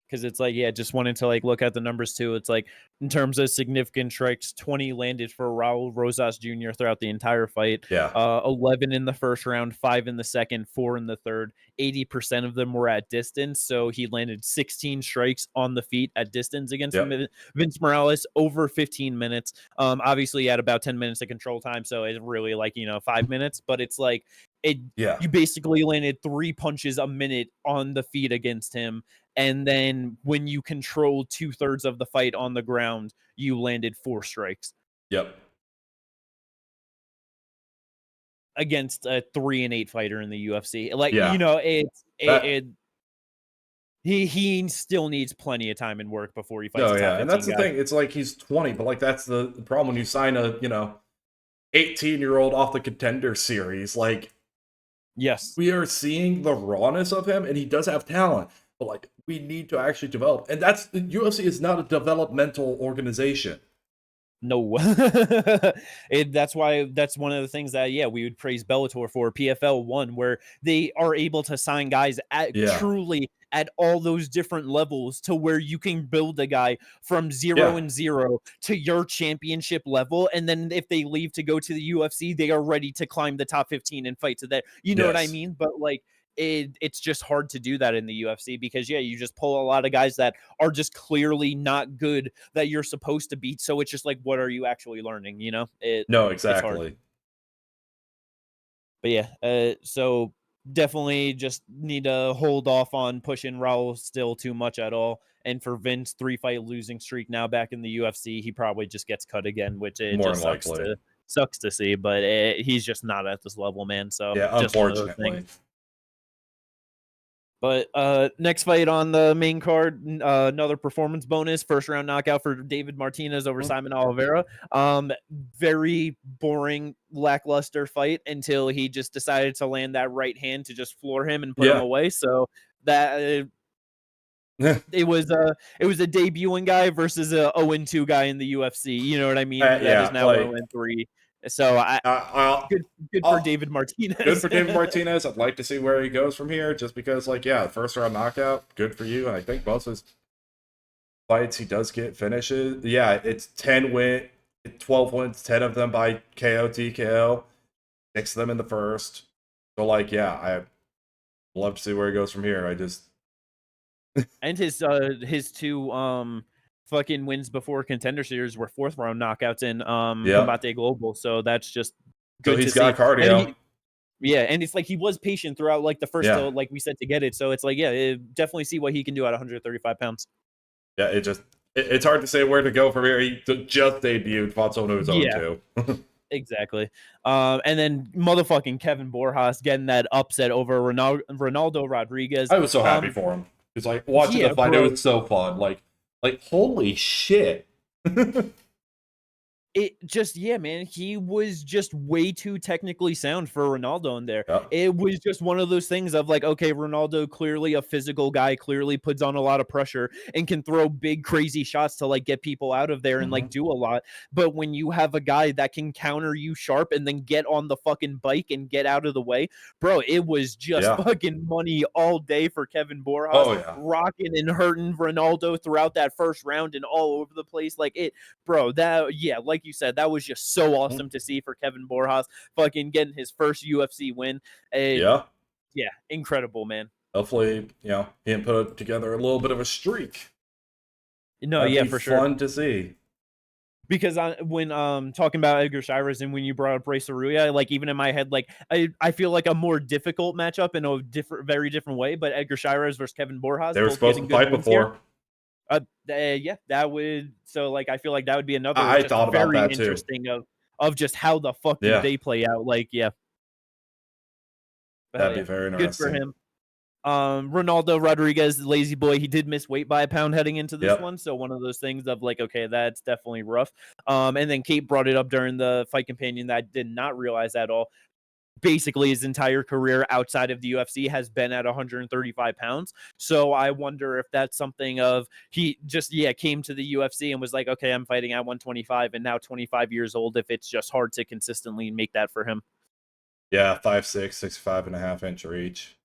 because it's like, yeah, just wanted to like look at the numbers too. It's like in terms of significant strikes, 20 landed for Raul Rosas Jr. throughout the entire fight. Yeah. 11 in the first round, 5 in the second, 4 in the third. 80% of them were at distance, so he landed 16 strikes on the feet at distance against Yep. Vince Morales over 15 minutes. Obviously, he had about 10 minutes of control time, so it's really like 5 minutes, but it's like it. Yeah. You basically landed 3 punches a minute on the feet against him. And then when you control 2/3 of the fight on the ground, you landed 4 strikes Yep. against a 3-8 fighter in the UFC. Like, Yeah. it's That he still needs plenty of time and work before he fights no, a top yeah. And 15 that's the guy. thing. It's like he's 20, but like that's the problem when you sign a, 18-year-old off the Contender series. Like Yes. we are seeing the rawness of him and he does have talent, but like we need to actually develop. And that's the UFC is not a developmental organization. No. That's why that's one of the things that we would praise Bellator for, PFL 1, where they are able to sign guys at Yeah. truly at all those different levels to where you can build a guy from 0 Yeah. and 0 to your championship level, and then if they leave to go to the UFC, they are ready to climb the top 15 and fight to that. You know what I Yes. mean? But like it's just hard to do that in the UFC because you just pull a lot of guys that are just clearly not good that you're supposed to beat. So it's just like, what are you actually learning? No, It's hard. exactly. But so definitely just need to hold off on pushing Raul still too much at all. And for Vince, 3-fight losing streak now back in the UFC, he probably just gets cut again, which it More just than likely. sucks to see. But he's just not at this level, man. So Yeah, just one of those things. unfortunately. But next fight on the main card, another performance bonus, first round knockout for David Martinez over Simon Oliveira. Very boring, lackluster fight until he just decided to land that right hand to just floor him and put him Yeah. away. So that it was a debuting guy versus a 0-2 guy in the UFC. You know what I mean? That is Yeah, now like 0-3. So I'll, good for I'll David good Martinez. for David Martinez. I'd like to see where he goes from here, just because, like, yeah, first round knockout, good for you. And I think most of his fights he does get finishes. Yeah, it's 12 wins, 10 of them by KO, TKO, 6 of them in the first. So, like, yeah, I love to see where he goes from here. I just And his 2 fucking wins before Contender Series were 4th round knockouts in yeah. Combate Global. So that's just So good to he's got see. And cardio. and it's like he was patient throughout like the first Yeah, like we said to get it. So it's like definitely see what he can do at 135 pounds. yeah. It's hard to say where to go from here. He just debuted, fought someone who's own Yeah, too. exactly. And then motherfucking Kevin Borjas getting that upset over Ronaldo Rodriguez. I was so happy for him. It's like watching the fight. It Bro, was so fun. Like holy shit. it just man, he was just way too technically sound for Ronaldo in there. Yep. It was just one of those things of like, okay, Ronaldo clearly a physical guy, clearly puts on a lot of pressure and can throw big crazy shots to like get people out of there and like do a lot. But when you have a guy that can counter you sharp and then get on the fucking bike and get out of the way, bro, it was just Yeah. fucking money all day for Kevin Borjas, Oh yeah. rocking and hurting Ronaldo throughout that first round and all over the place. Like bro, like you said, that was just so awesome to see for Kevin Borjas, fucking getting his first UFC win. Yeah. Yeah, incredible, man. Hopefully, he can put together a little bit of a streak. No, That'd yeah, be for sure. fun to see. Because when talking about Edgar Shivers and when you brought up Ray Saruya, like even in my head, like I feel like a more difficult matchup in a very different way. But Edgar Shivers versus Kevin Borjas, They were both supposed getting to good fight wins here. before. Yeah, that would like I feel like that would be another I just thought about very that too. interesting of just how the fuck do Yeah. they play out. Like But hell That'd be yeah, very good for interesting. him. Ronaldo Rodriguez, lazy boy, he did miss weight by a pound heading into this Yep. one, so one of those things of like, okay, that's definitely rough. And then Kate brought it up during the fight companion that I did not realize at all. Basically, his entire career outside of the UFC has been at 135 pounds. So I wonder if that's something of he just came to the UFC and was like, okay, I'm fighting at 125, and now 25 years old. If it's just hard to consistently make that for him. Yeah, 5'6", 65.5 inch reach.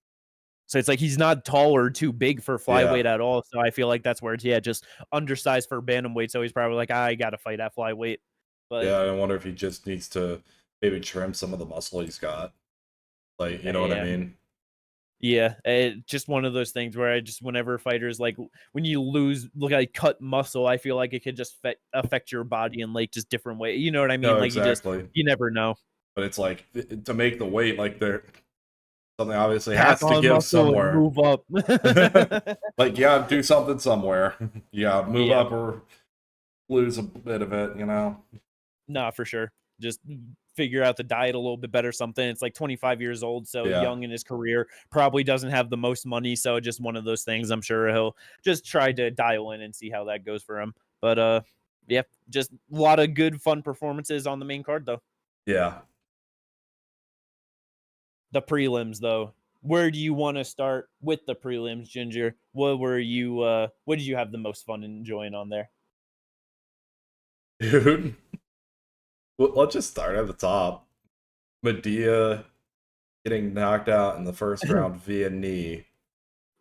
So it's like he's not tall or too big for Yeah. flyweight at all. So I feel like that's where it's just undersized for bantamweight. So he's probably like, I gotta fight at flyweight. But Yeah, I wonder if he just needs to maybe trim some of the muscle he's got. Like, you know what I yeah, mean? yeah, just one of those things where I just whenever fighters like when you lose like cut muscle, I feel like it could just affect your body in like just different way. You know what I mean? No, Like exactly. you never know. But it's like to make the weight, like there something obviously Pack has to on give muscle and somewhere. move up. Like, you gotta do something somewhere. You gotta move Yeah, up or lose a bit of it, you know? nah, for sure. Just figure out the diet a little bit better. Something. It's like 25 years old, so Yeah. young in his career. Probably doesn't have the most money, so just one of those things. I'm sure he'll just try to dial in and see how that goes for him. But yeah, just a lot of good, fun performances on the main card though. Yeah. The prelims though. Where do you want to start with the prelims, Ginger? What were you? What did you have the most fun enjoying on there? Dude. Well, let's just start at the top. Medea getting knocked out in the first round via knee.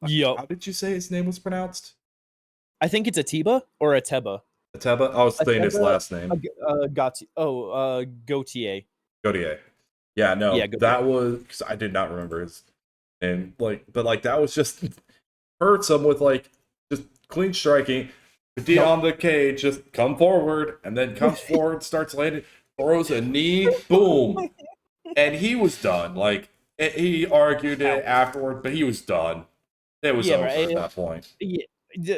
Yup. How did you say his name was pronounced? I think it's Atiba or Ateba. Ateba? I was saying his Ateba, last name. Gautier. Godier. Yeah, Yeah, no, Gautier. that was because I did not remember his name. Like, but like that was just hurts him with like just clean striking. Medea Yup. on the cage, just come forward, and then comes forward, starts landing, throws a knee, boom, and he was done. Like he argued it afterward, but he was done. It was Yeah, over right. at that point. Yeah,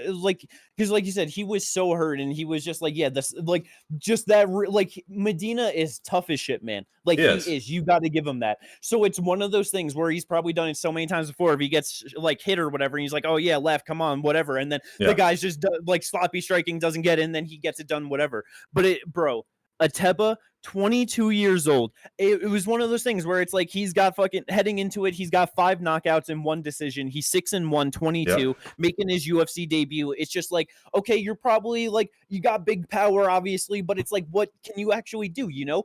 like because like you said, he was so hurt, and he was just like, yeah, this like just that like Medina is tough as shit, man. Like he Yes. is. You got to give him that. So it's one of those things where he's probably done it so many times before. If he gets like hit or whatever, and he's like, oh yeah, left, come on, whatever, and then the Yeah. guy's just like sloppy striking, doesn't get in, then he gets it done, whatever. But bro, Ateba, 22 years old. It was one of those things where it's like he's got fucking heading into it. He's got 5 knockouts and 1 decision. He's 6-1, 22, Yep. making his UFC debut. It's just like, okay, you're probably like, you got big power, obviously, but it's like, what can you actually do? You know,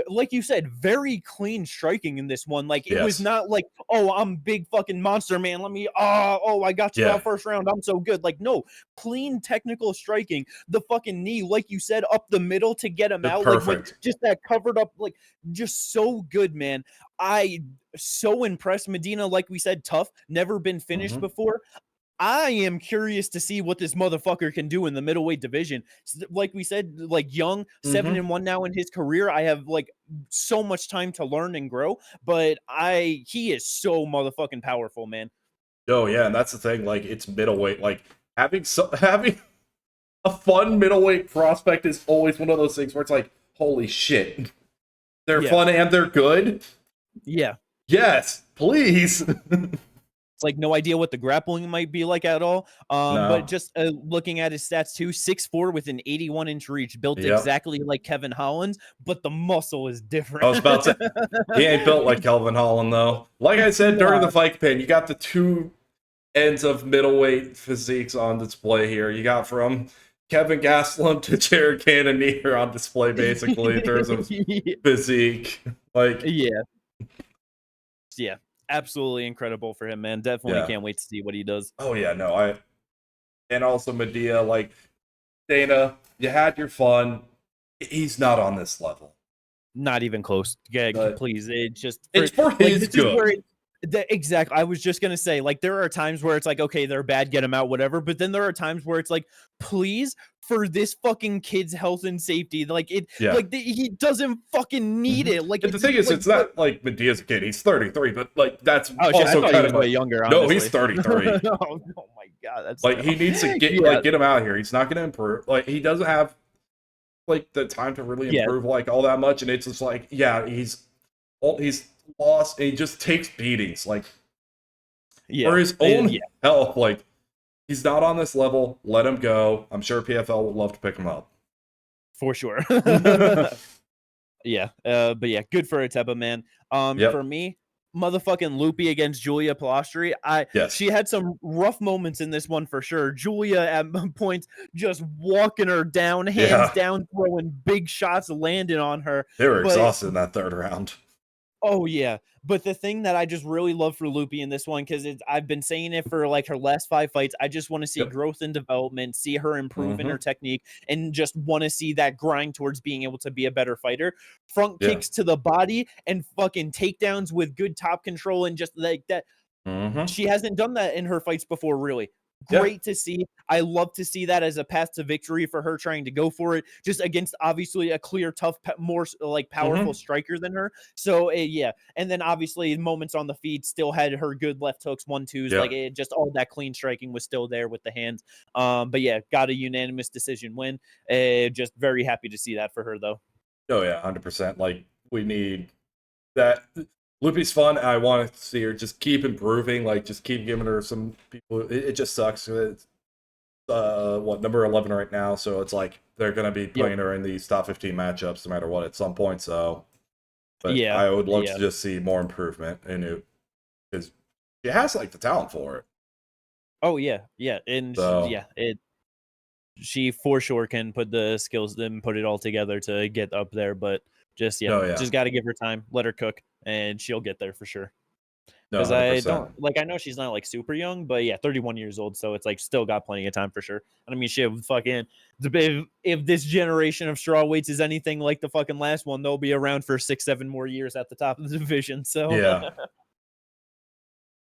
like you said, very clean striking in this one. Like it was Yes. not like, oh, I'm big fucking monster, man. Let me, oh, I got you Yeah. out first round. I'm so good. Like, no, clean technical striking. The fucking knee, like you said, up the middle to get him out. Perfect. Like with just that covered up, like just so good, man. I so impressed. Medina, like we said, tough, never been finished before. I am curious to see what this motherfucker can do in the middleweight division. Like we said, like young, 7-1 now in his career. I have like so much time to learn and grow, but he is so motherfucking powerful, man. Oh yeah, and that's the thing. Like it's middleweight. Like having a fun middleweight prospect is always one of those things where it's like, holy shit, they're fun and they're good. Yeah. Yes, please. It's like no idea what the grappling might be like at all. No. But just looking at his stats too, 6'4" with an 81-inch reach, built exactly like Kevin Holland, but the muscle is different. I was about to say, he ain't built like Kelvin Holland though. Like I said during the fight pin, you got the two ends of middleweight physiques on display here. You got from Kevin Gastelum to Jared Cannonier on display, basically, in terms of physique. Like, yeah, absolutely incredible for him, man. Definitely can't wait to see what he does. Oh yeah, no, and also Medea, like Dana, you had your fun. He's not on this level. Not even close. Yeah, please. It's for his good. Exactly. I was just gonna say, like, there are times where it's like, okay, they're bad, get them out, whatever. But then there are times where it's like, please, for this fucking kid's health and safety, like he doesn't fucking need it. Like, and the thing is, like, it's not like Medea's a kid. He's 33, but like that's also kind of way younger. Honestly. No, he's 33. Oh my god, that's like he needs to get him out of here. He's not gonna improve. Like he doesn't have like the time to really improve like all that much, and it's just like he's lost, and he just takes beatings like for his own health. Like he's not on this level. Let him go. I'm sure PFL would love to pick him up for sure. Yeah, but yeah, good for Ateba, man. For me, motherfucking Loopy against Julia Pilastri. She had some rough moments in this one for sure. Julia at points just walking her down, hands down, throwing big shots, landing on her. They were exhausted in that third round. Oh, yeah, but the thing that I just really love for Loopy in this one, because I've been saying it for, like, her last 5 fights, I just wanna see Yep. growth and development, see her improve in her Mm-hmm. technique, and just wanna see that grind towards being able to be a better fighter. Front Yeah. kicks to the body and fucking takedowns with good top control and just like that. Mm-hmm. She hasn't done that in her fights before, really. Yeah. Great to see. I love to see that as a path to victory for her trying to go for it, just against obviously a clear, tough, more like powerful Mm-hmm. striker than her. So yeah, and then obviously moments on the feet still had her good left hooks, 1-2s, Yeah. like it just all that clean striking was still there with the hands. But yeah, got a unanimous decision win. Just very happy to see that for her though. Oh yeah, 100%. Like we need that. Loopy's fun. I want to see her just keep improving. Like just keep giving her some people. It just sucks. It's what, number 11 right now, so it's like they're gonna be Yep. putting her in these top 15 matchups no matter what at some point. So, but Yeah. I would love Yeah. to just see more improvement in it because she has like the talent for it. Oh yeah. Yeah. And So yeah, she for sure can put the skills and put it all together to get up there, but just yeah, no, yeah, just got to give her time, let her cook, and she'll get there for sure. no, Because hundred I don't percent. like, I know she's not like super young, but yeah, 31 years old, so it's like still got plenty of time for sure. And I mean, shit, fucking, if this generation of strawweights is anything like the fucking last one, they'll be around for 6, 7 more years at the top of the division. So, Yeah,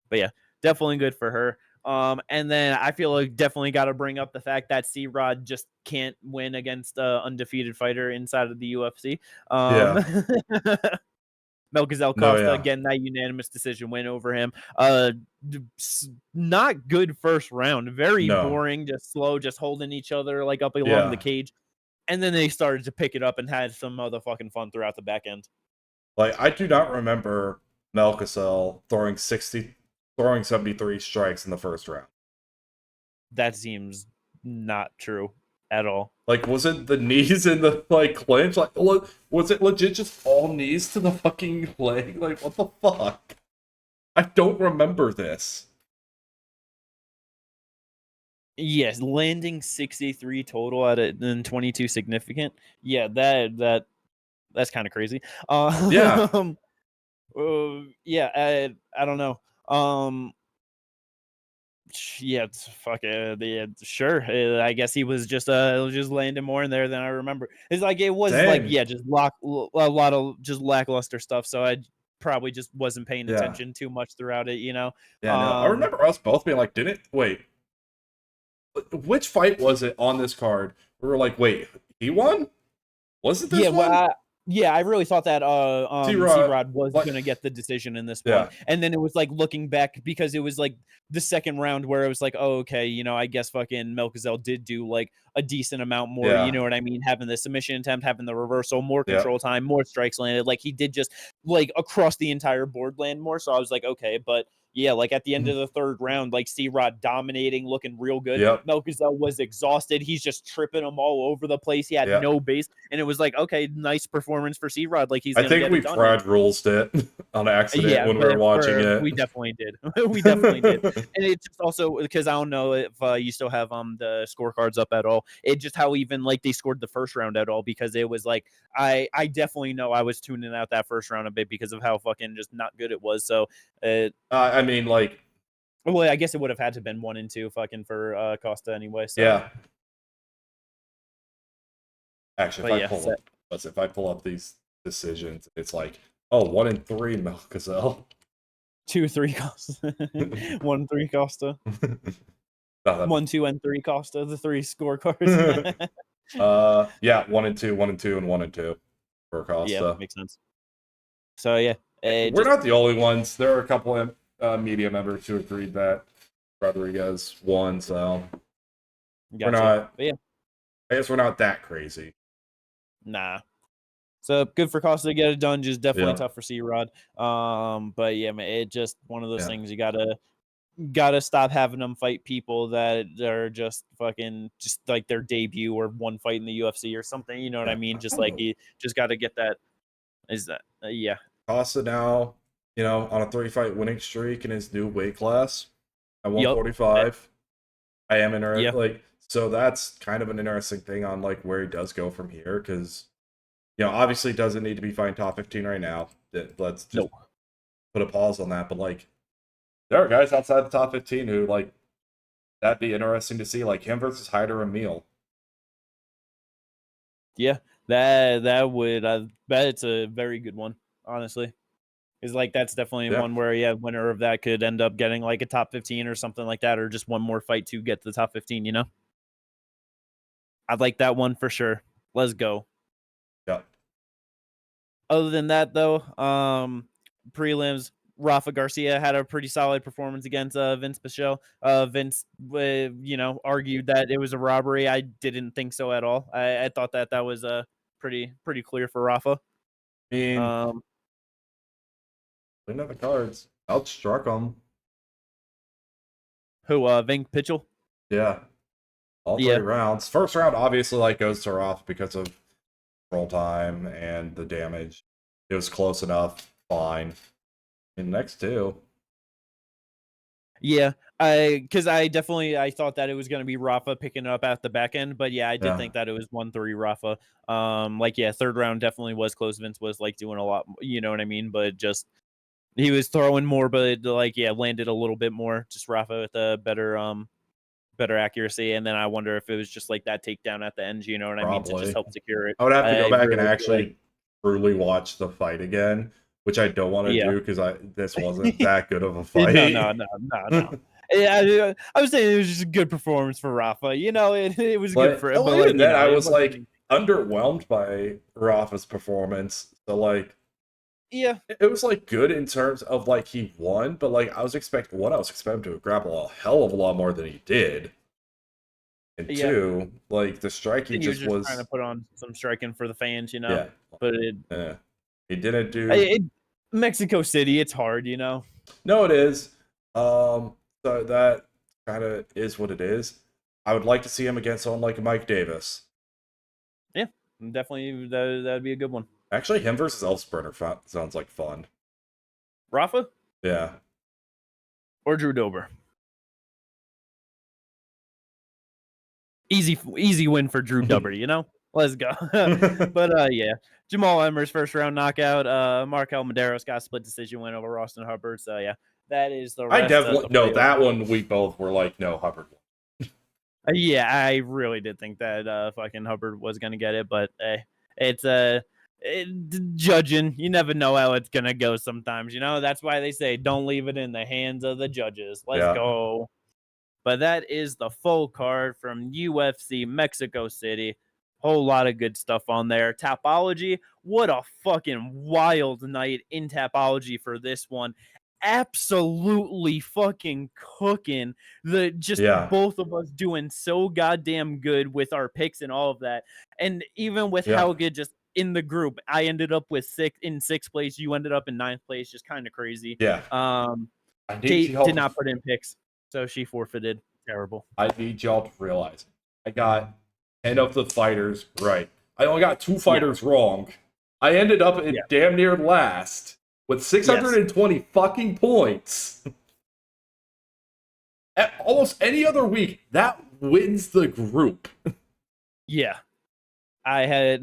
but yeah, definitely good for her. And then I feel like definitely got to bring up the fact that C Rod just can't win against a undefeated fighter inside of the UFC. yeah, Melchizedek no, Costa yeah, again, that unanimous decision win over him. Not good first round, very no, boring, just slow, just holding each other like up along the yeah. cage. And then they started to pick it up and had some motherfucking fun throughout the back end. Like I do not remember Melkasel throwing 73 strikes in the first round. That seems not true at all. Like, was it the knees in the like clinch? Like, was it legit just all knees to the fucking leg? Like, what the fuck? I don't remember this. Yes, landing 63 total out of then 22 significant. Yeah, that's kind of crazy. Yeah, Um, yeah, I don't know. Yeah, fuck it. Yeah, sure. I guess he was just landing more in there than I remember. It's like it was like same. yeah, just a lot of just lackluster stuff. So I probably just wasn't paying Yeah, attention too much throughout it. You know. yeah. No, I Um, remember us both being like, "Didn't wait? Which fight was it on this card? We were like, wait, he won? Was it Yeah, this one? yeah, I really thought that T Rod, C-Rod was like, gonna get the decision in this one. yeah, And then it was like looking back because it was like the second round where it was like, oh, okay, I guess fucking Melchizedek did do like a decent amount more, you yeah, know what I mean? Having the submission attempt, having the reversal, more yeah, control time, more strikes landed. Like he did just like across the entire board land more. So I was like, okay, but yeah, like at the end of the third round, like C-Rod dominating, looking real good. yep, Melchizedek was exhausted. He's just tripping them all over the place. He had yeah. no base. And it was like, okay, nice performance for C-Rod. Like he's I gonna think get we it done. And Pride rules it on accident yeah, when we were but watching for it. we definitely did. We definitely did. And it's just also because I don't know if you still have the scorecards up at all. It just how even like they scored the first round at all because it was like I definitely know I was tuning out that first round a bit because of how fucking just not good it was. So I mean, like, well, I guess it would have had to been 1 and 2 fucking for Costa anyway. So yeah. Actually, if but I yeah, pull up, if I pull up these decisions, it's like, oh, 1-3 Melkazel. 2-3 Costa. 1-3 Costa. No, 1, 2, and 3 Costa, the 3 scorecards. yeah, 1-2, 1-2, and 1-2 for Yeah, Costa. makes sense. So yeah, We're just not the only ones. There are a couple of media members who agreed that Rodriguez won, so we're gotcha. not. But yeah, I guess we're not that crazy. nah. So good for Costa to get it done. Just definitely Yeah, tough for C-Rod. But yeah, man, it just one of those yeah. things you gotta stop having them fight people that are just fucking just like their debut or one fight in the UFC or something. You know what I Yeah. mean? Just like you just got to get that. Is that yeah? Costa now, on a 3-fight winning streak in his new weight class at Yep. 145. I am interested. Yeah. Like, so that's kind of an interesting thing on like where he does go from here, because obviously doesn't need to be fighting top 15 right now. let's just No. put a pause on that. But like, there are guys outside the top 15 who like that'd be interesting to see, like him versus Hyder and Meal. Yeah, that would. I bet it's a very good one. Honestly, is like that's definitely Yeah, one where winner of that could end up getting like a top 15 or something like that, or just one more fight to get to the top 15. I'd like that one for sure. Let's go. yeah. Other than that, though, prelims, Rafa Garcia had a pretty solid performance against Vince Pichel. Vince, argued that it was a robbery. I didn't think so at all. I thought that was pretty clear for Rafa. I mean, Um, looking at the cards, outstruck him. who? Vink Pichel. Yeah, all three Yeah, rounds. First round obviously like goes to Roth because of roll time and the damage. It was close enough, fine. And next two, yeah. Because I thought that it was going to be Rafa picking it up at the back end, but yeah, I did yeah, think that it was 1-3 Rafa. Third round definitely was close. Vince was like doing a lot, you know what I mean? But just he was throwing more, but landed a little bit more. Just Rafa with a better accuracy, and then I wonder if it was just like that takedown at the end, you know what I mean, to just probably. help secure it. I would have to go I back and really feel like, actually truly watch the fight again, which I don't want to yeah, do because this wasn't that good of a no, fight. no, no, no, no. Yeah, I was saying it was just a good performance for Rafa. It was good But for it, well, but even then, I it was wasn't like anything. underwhelmed by Rafa's performance. So like, Yeah, it was like good in terms of like he won, but like I was expecting to grapple a hell of a lot more than he did. And yeah. two, like the I striking think he was just just trying to was put on some striking for the fans, yeah, but it, yeah. He didn't do it Mexico City, it's hard. no, it is. So that kind of is what it is. I would like to see him against someone like Mike Davis. Yeah, definitely that'd be a good one. Actually, him versus Elfsperner sounds like fun. Rafa Yeah. or Drew Dober. Easy win for Drew Dober. Let's go. But yeah, Jamal Emmers first round knockout. Markel Maderos got a split decision win over Austin Hubbard. So yeah, that is the I rest of definitely the no, fight. that one we both were like, no, Hubbard. Yeah, I really did think that fucking Hubbard was gonna get it, but it's judging. You never know how it's gonna go. Sometimes, that's why they say don't leave it in the hands of the judges. Let's Yeah. go. But that is the full card from UFC Mexico City. Whole lot of good stuff on there. Tapology, what a fucking wild night in Tapology for this one. Absolutely fucking cooking. Just Yeah. both of us doing so goddamn good with our picks and all of that. And even with Yeah. how good just in the group, I ended up with sixth place. You ended up in ninth place, just kind of crazy. Yeah. Um, I need Kate y'all did to not put in picks. So she forfeited. Terrible. I need y'all to realize I got 10 of the fighters right. I only got 2 Yeah. fighters wrong. I ended up Yeah. in damn near last with 620 fucking points. At almost any other week, that wins the group. Yeah. I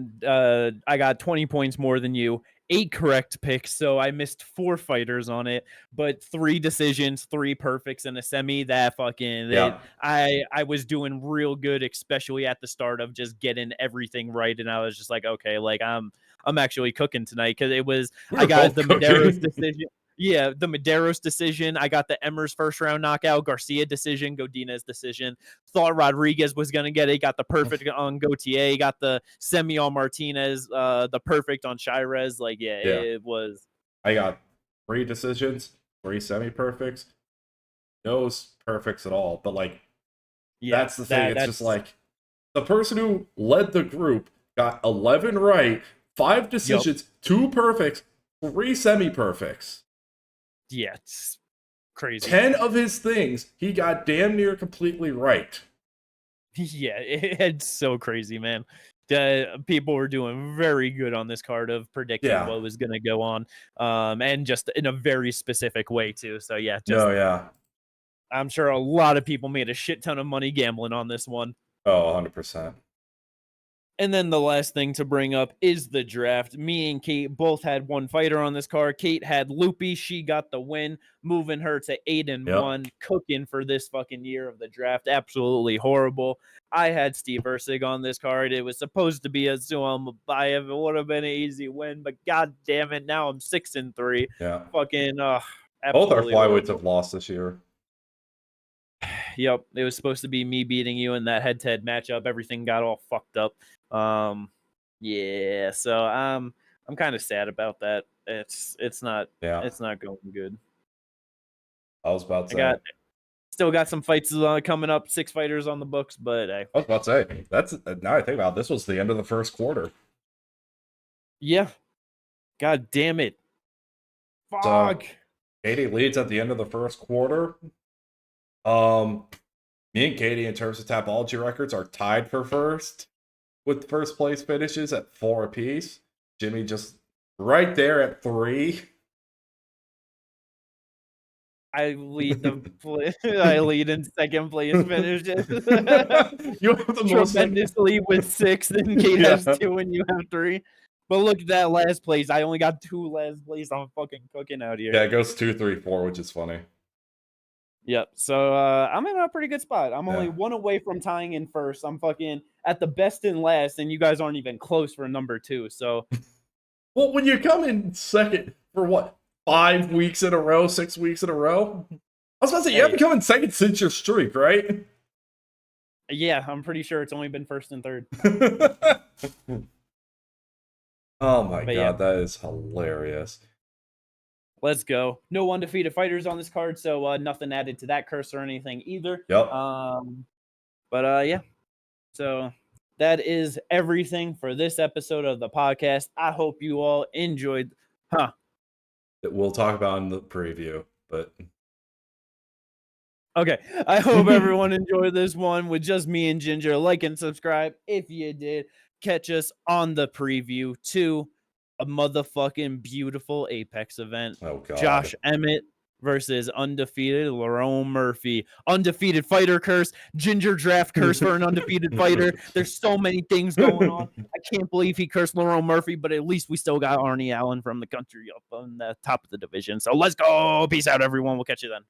got 20 points more than you. 8 correct picks, so I missed 4 fighters on it, but 3 decisions, 3 perfects, and a semi. Yeah. I was doing real good, especially at the start of just getting everything right, and I was just like, okay, like I'm actually cooking tonight because We I were got both the Medeiros cooking. decision. Yeah, the Medeiros decision. I got the Emmers first round knockout, Garcia decision, Godinez decision. Thought Rodriguez was gonna get it. Got the perfect on Gautier. Got the semi on Martinez. The perfect on Shirez. Like, yeah, Yeah. it was. I got 3 decisions, 3 semi-perfects, no perfects at all. But like Yeah, that's the thing. It's just that's like the person who led the group got 11 right, 5 yup. decisions, 2 perfects, 3 semi-perfects. Yeah, it's crazy. 10 of his things he got damn near completely right. Yeah, it's so crazy, man. The people were doing very good on this card of predicting Yeah. what was going to go on, and just in a very specific way too. So yeah, just No, yeah. I'm sure a lot of people made a shit ton of money gambling on this one. Oh, 100%. And then the last thing to bring up is the draft. Me and Kate both had one fighter on this card. Kate had Loopy. She got the win, moving her to 8-1, cooking for this fucking year of the draft. Absolutely horrible. I had Steve Erceg on this card. It was supposed to be a Suam Mabayev. It would have been an easy win, but god damn it, now I'm 6-3. Yeah. Fucking Both our absolutely flyweights horrible. have lost this year. Yep, it was supposed to be me beating you in that head-to-head matchup. Everything got all fucked up. Yeah, so I'm kind of sad about that. It's not going good. I was about to say. Still got some fights coming up. 6 fighters on the books, but I was about to say that's now I think about it, this was the end of the first quarter. Yeah. God damn it. Fuck. So, Katie leads at the end of the first quarter. Me and Katie, in terms of Tapology records, are tied for first, with first place finishes at 4 apiece. Jimmy just right there at 3. I lead I lead in second place finishes. You have the tremendously with 6, and Kate has 2, and you have 3. But look at that last place. I only got 2 last place. I'm fucking cooking out here. Yeah, it goes 2, 3, 4, which is funny. Yep. So I'm in a pretty good spot. I'm only 1 away from tying in first. I'm fucking at the best in last, and you guys aren't even close for number 2. So, well, when you come in second for what, 5 weeks in a row, 6 weeks in a row? I was about to say, you haven't come in second since your streak, right? Yeah, I'm pretty sure it's only been first and third. Oh my god, that is hilarious. Let's go. No undefeated fighters on this card, so nothing added to that curse or anything either. Yep. Yeah. So that is everything for this episode of the podcast. I hope you all enjoyed. We'll talk about in the preview, but okay. I hope everyone enjoyed this one with just me and Ginger. Like and subscribe if you did. Catch us on the preview to a motherfucking beautiful Apex event. Oh god. Josh Emmett versus undefeated Lerone Murphy. Undefeated fighter curse, Ginger draft curse for an undefeated fighter. There's so many things going on. I can't believe he cursed Lerone Murphy, but at least we still got Arnie Allen from the country up on the top of the division. So let's go. Peace out, everyone. We'll catch you then.